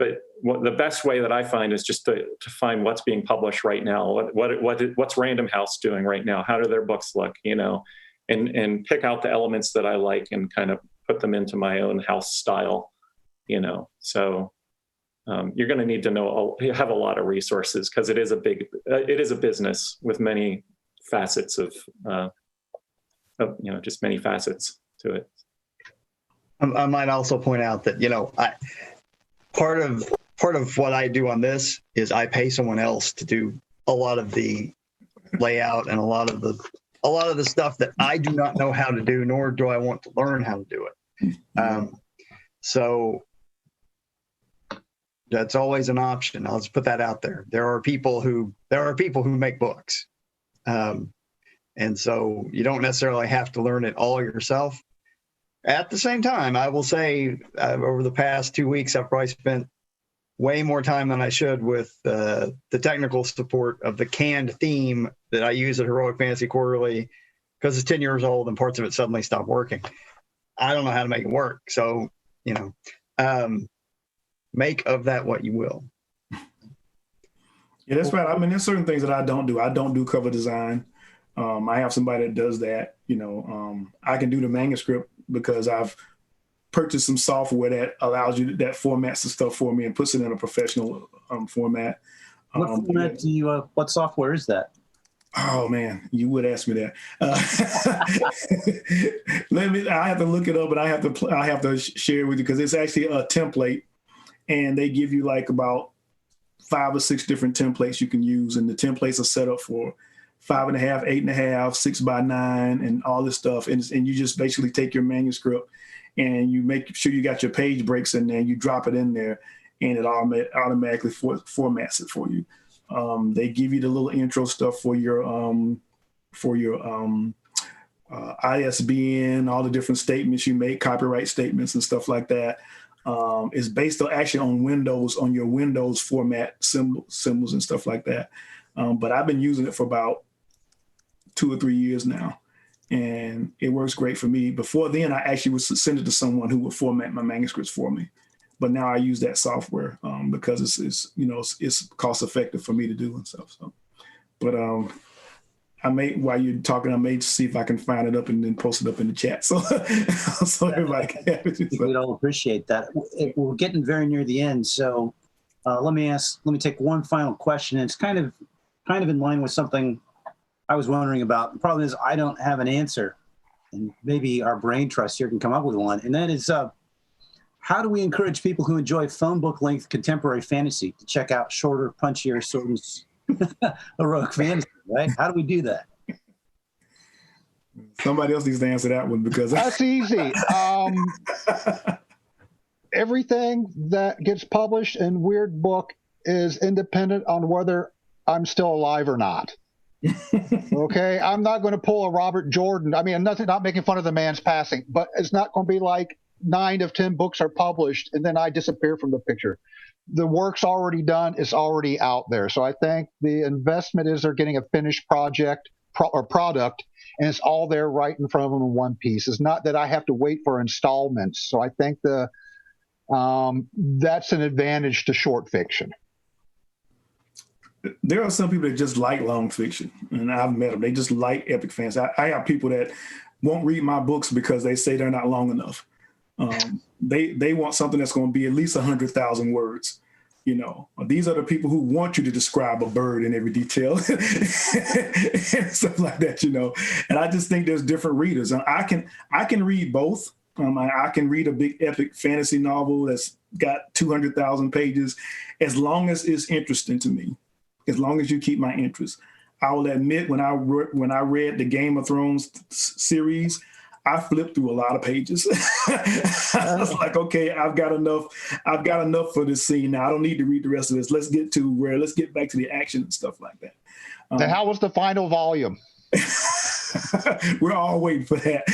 But the best way that I find is just to find what's being published right now. What's Random House doing right now? How do their books look? And pick out the elements that I like and kind of put them into my own house style. So you're going to need to have a lot of resources because it is a business with many facets of just many facets to it. I might also point out that part of what I do on this is I pay someone else to do a lot of the layout and a lot of the stuff that I do not know how to do, nor do I want to learn how to do it. So that's always an option. I'll just put that out there. There are people who make books, and so you don't necessarily have to learn it all yourself. At the same time, I will say over the past 2 weeks, I've probably spent way more time than I should with the technical support of the canned theme that I use at Heroic Fantasy Quarterly because it's 10 years old and parts of it suddenly stopped working. I don't know how to make it work. So, make of that what you will. Yeah, that's right. I mean, there's certain things that I don't do. I don't do cover design. I have somebody that does that. I can do the manuscript because I've purchased some software that allows you that formats the stuff for me and puts it in a professional format. What format do you? What software is that? Oh man, you would ask me that. I have to look it up, but I have to share it with you because it's actually a template, and they give you like about 5 or 6 different templates you can use, and the templates are set up for 5.5, 8.5, 6x9, and all this stuff. And you just basically take your manuscript and you make sure you got your page breaks in there, and you drop it in there, and it automatically formats it for you. They give you the little intro stuff for your ISBN, all the different statements you make, copyright statements and stuff like that. It's based on Windows, on your Windows format symbols and stuff like that. But I've been using it for about 2 or 3 years now, and it works great for me. Before then, I actually would send it to someone who would format my manuscripts for me. But now I use that software because it's cost effective for me to do and stuff. So, but while you're talking, I may see if I can find it up and then post it up in the chat so everybody can have it. We'd all appreciate that. We're getting very near the end, so let me take one final question. It's kind of in line with something I was wondering about. The problem is I don't have an answer, and maybe our brain trust here can come up with one. And that is, how do we encourage people who enjoy phone book length contemporary fantasy to check out shorter, punchier sorts of heroic fantasy? Right? How do we do that? Somebody else needs to answer that one because that's easy. Everything that gets published in Weird Book is independent on whether I'm still alive or not. Okay, I'm not going to pull a Robert Jordan. I mean, I'm not making fun of the man's passing, but it's not going to be like 9 of 10 books are published and then I disappear from the picture. The work's already done. It's already out there. So I think the investment is they're getting a finished project or product, and it's all there right in front of them in one piece. It's not that I have to wait for installments. So I think that's an advantage to short fiction. There are some people that just like long fiction, and I've met them. They just like epic fantasy. I have people that won't read my books because they say they're not long enough. They want something that's going to be at least 100,000 words. These are the people who want you to describe a bird in every detail and stuff like that. And I just think there's different readers. And I can read both. I can read a big epic fantasy novel that's got 200,000 pages, as long as it's interesting to me. As long as you keep my interest. I will admit, when I read the Game of Thrones series, I flipped through a lot of pages. I was like, okay, I've got enough for this scene now. I don't need to read the rest of this. Let's get back to the action and stuff like that. And how was the final volume? We're all waiting for that.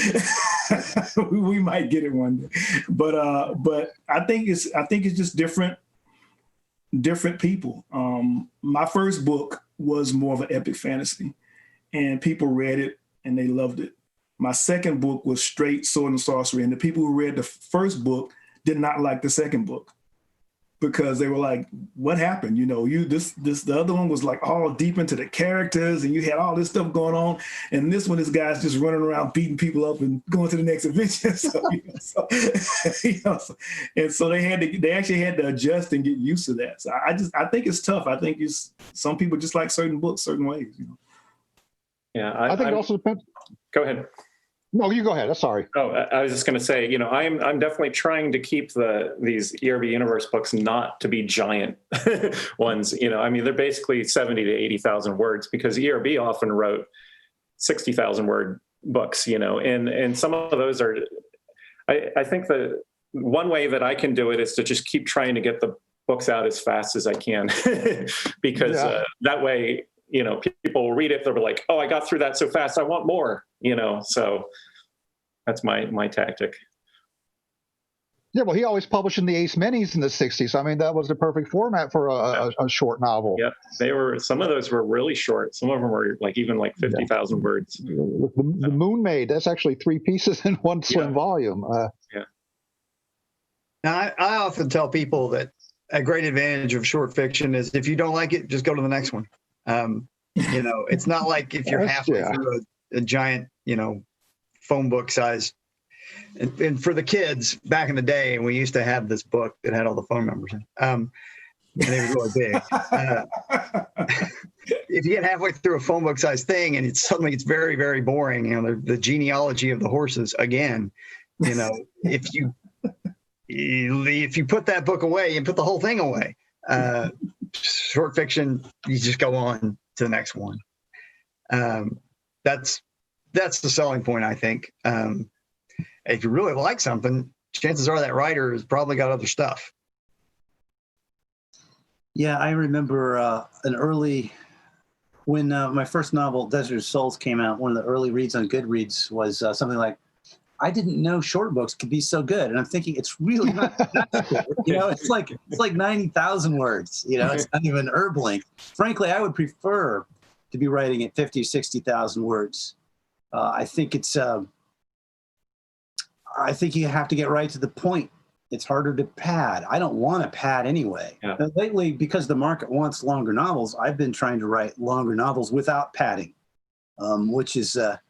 we might get it one day, but I think it's just different people. My first book was more of an epic fantasy, and people read it and they loved it. My second book was straight sword and sorcery, and the people who read the first book did not like the second book because they were like, "What happened? You know, the other one was like all deep into the characters, and you had all this stuff going on, and this one, this guy's just running around beating people up and going to the next adventure." And so they actually had to adjust and get used to that. So I think it's tough. I think some people just like certain books certain ways. You know. Yeah, I think it also depends. Go ahead. No, you go ahead. I'm sorry. Oh, I was just going to say, I'm definitely trying to keep these ERB universe books not to be giant ones. They're basically 70 to 80,000 words because ERB often wrote 60,000 word books. And some of those are. I think the one way that I can do it is to just keep trying to get the books out as fast as I can, because that way, people will read it. They'll be like, "Oh, I got through that so fast. I want more." So that's my tactic. Yeah, well, he always published in the Ace Minis in the 60s. I mean, that was the perfect format for a short novel. Yeah, some of those were really short. Some of them were even 50,000 words. The Moon Maid, that's actually 3 pieces in one slim volume. Now, I often tell people that a great advantage of short fiction is if you don't like it, just go to the next one. It's not like if you're halfway through a giant, phone book size. And for the kids back in the day, we used to have this book that had all the phone numbers in. And they were really big. If you get halfway through a phone book size thing and it's very, very boring, the genealogy of the horses again, if you put that book away and put the whole thing away, short fiction, you just go on to the next one. That's the selling point, I think. If you really like something, chances are that writer has probably got other stuff. Yeah, I remember when my first novel, Desert of Souls, came out, one of the early reads on Goodreads was something like, "I didn't know short books could be so good." And I'm thinking, it's really not that good. It's like 90,000 words. It's not even herb length. Frankly, I would prefer to be writing at 50, 60,000 words. I think I think you have to get right to the point. It's harder to pad. I don't want to pad anyway. Yeah. Lately, because the market wants longer novels, I've been trying to write longer novels without padding, which is a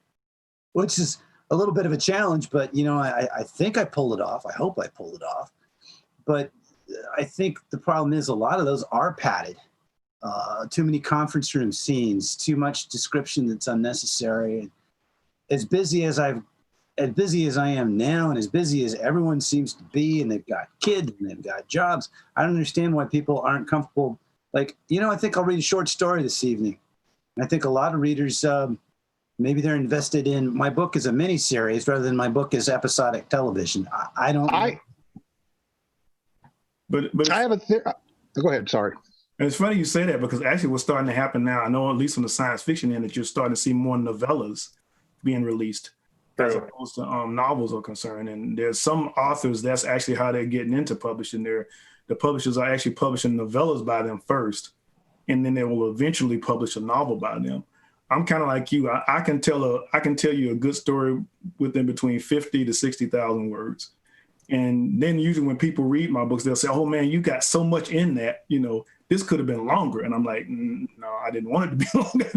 little bit of a challenge. But I think I pulled it off. I hope I pulled it off. But I think the problem is a lot of those are padded. Too many conference room scenes, too much description that's unnecessary. As busy as I am now, and as busy as everyone seems to be, and they've got kids and they've got jobs, I don't understand why people aren't comfortable. I think I'll read a short story this evening. And I think a lot of readers, maybe they're invested in my book as a miniseries rather than my book as episodic television. I don't know. But I have go ahead, sorry. And it's funny you say that because actually what's starting to happen now, I know at least on the science fiction end, that you're starting to see more novellas being released as opposed to novels are concerned. And there's some authors, that's actually how they're getting into publishing. The publishers are actually publishing novellas by them first, and then they will eventually publish a novel by them. I'm kind of like you. I can tell you a good story within between 50 to 60,000 words. And then usually when people read my books, they'll say, "Oh man, you got so much in that, this could have been longer." And I'm like, "No, I didn't want it to be longer."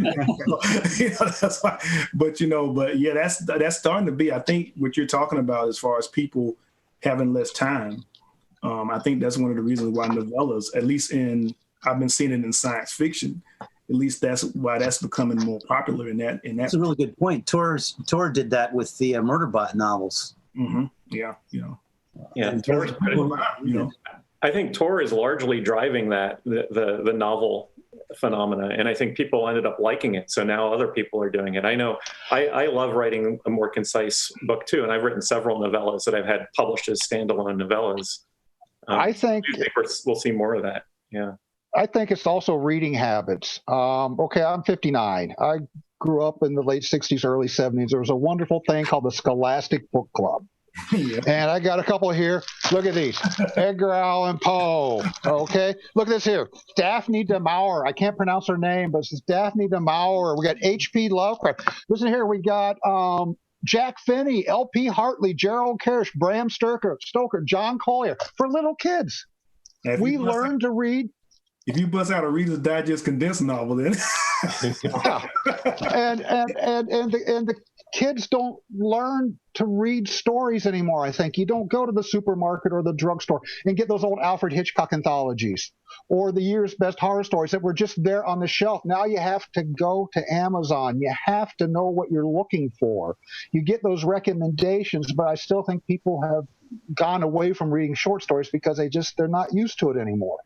That's why. But yeah, that's starting to be, I think, what you're talking about as far as people having less time. I think that's one of the reasons why novellas, at least I've been seeing it in science fiction. At least that's why that's becoming more popular in that. That's a really good point. Tor did that with the Murderbot novels. Mm-hmm. Yeah. Yeah. I think Tor is largely driving the novel phenomena, and I think people ended up liking it. So now other people are doing it. I know I love writing a more concise book too, and I've written several novellas that I've had published as standalone novellas. I think we'll see more of that. Yeah. I think it's also reading habits. Okay, I'm 59. I grew up in the late 60s, early 70s. There was a wonderful thing called the Scholastic Book Club. Yeah. And I got a couple here. Look at these. Edgar Allan Poe. Okay. Look at this here. Daphne de Maur. I can't pronounce her name, but it's Daphne de Maur. We got H.P. Lovecraft. Listen here. We got Jack Finney, L.P. Hartley, Gerald Kirsch, Bram Stoker, John Collier. For little kids. We learn to read. If you bust out a Reader's Digest condensed novel, then Yeah. and the kids don't learn to read stories anymore. I think you don't go to the supermarket or the drugstore and get those old Alfred Hitchcock anthologies or the year's best horror stories that were just there on the shelf. Now you have to go to Amazon. You have to know what you're looking for. You get those recommendations, but I still think people have gone away from reading short stories because they're not used to it anymore.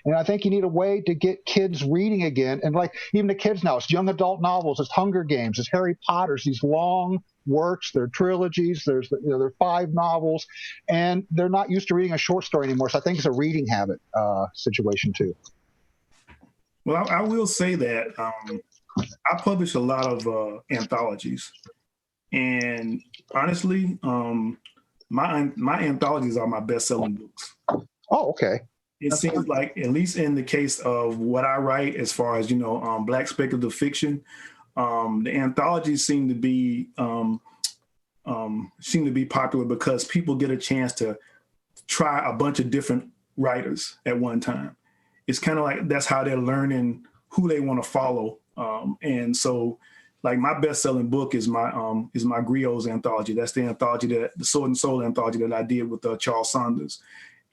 And I think you need a way to get kids reading again. And like even the kids now, it's young adult novels, it's Hunger Games, it's Harry Potter's, these long works, they're trilogies, there are 5 novels, and they're not used to reading a short story anymore. So I think it's a reading habit situation too. Well, I will say that I publish a lot of anthologies, and honestly, my anthologies are my best-selling books. Oh, okay. It seems like, at least in the case of what I write, as far as Black speculative fiction, the anthologies seem to be popular because people get a chance to try a bunch of different writers at one time. It's kind of like that's how they're learning who they want to follow, and so. Like my best-selling book is my Griot's anthology. That's the anthology, the Sword and Soul anthology that I did with Charles Saunders,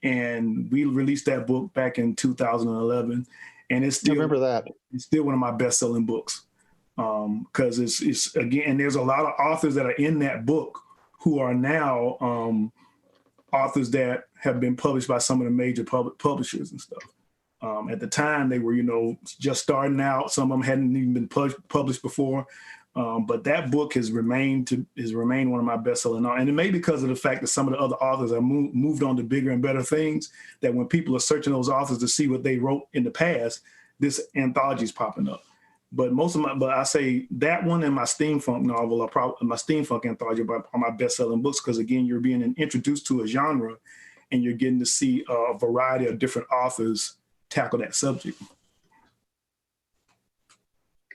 and we released that book back in 2011, and it's still it's still one of my best-selling books because it's again, and there's a lot of authors that are in that book who are now authors that have been published by some of the major publishers and stuff. At the time, they were, just starting out. Some of them hadn't even been published before. But that book has remained one of my best-selling. And it may be because of the fact that some of the other authors have moved on to bigger and better things, that when people are searching those authors to see what they wrote in the past, this anthology is popping up. But I say that one and my steampunk novel my steampunk anthology are my best-selling books because, again, you're being introduced to a genre and you're getting to see a variety of different authors tackle that subject.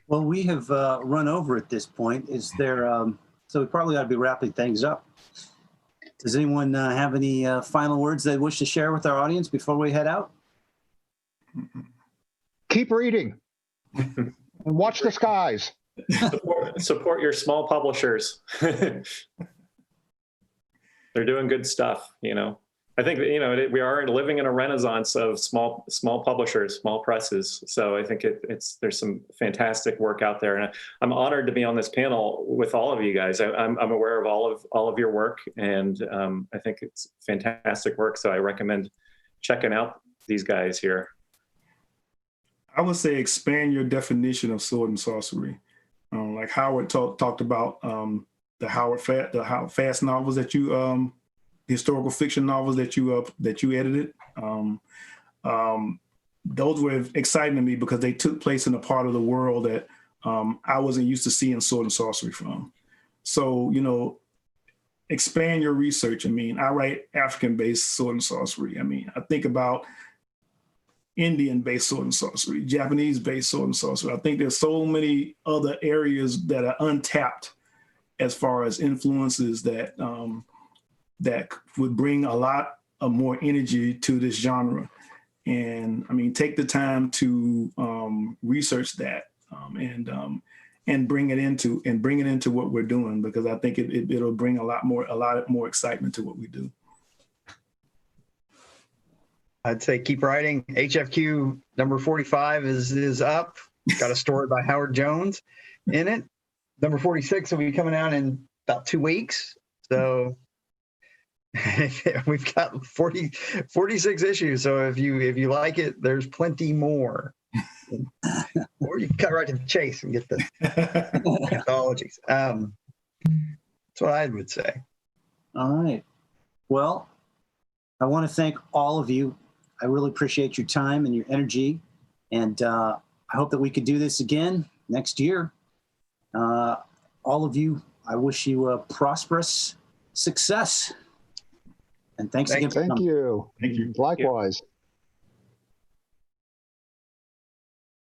Well, we have run over at this point. Is there? So we probably ought to be wrapping things up. Does anyone have any final words they wish to share with our audience before we head out? Keep reading and watch the skies. Support your small publishers. They're doing good stuff, I think that, we are living in a renaissance of small publishers, small presses. So I think there's some fantastic work out there, and I'm honored to be on this panel with all of you guys. I'm aware of all of your work, and I think it's fantastic work. So I recommend checking out these guys here. I would say expand your definition of sword and sorcery, like Howard talked about the fast novels that you. Historical fiction novels that you edited. Those were exciting to me because they took place in a part of the world that I wasn't used to seeing sword and sorcery from. So, expand your research. I write African-based sword and sorcery. I think about Indian-based sword and sorcery, Japanese-based sword and sorcery. I think there's so many other areas that are untapped as far as influences that would bring a lot of more energy to this genre. And take the time to research that and bring it into what we're doing, because I think it'll bring a lot more excitement to what we do. I'd say keep writing. HFQ number 45 is up. Got a story by Howard Jones in it. Number 46 will be coming out in about 2 weeks. So we've got 46 issues. So if you like it, there's plenty more. Or you can cut right to the chase and get the anthologies. That's what I would say. All right. Well, I want to thank all of you. I really appreciate your time and your energy. And I hope that we could do this again next year. All of you, I wish you a prosperous success And thanks again. Thank you. Thank you. Likewise.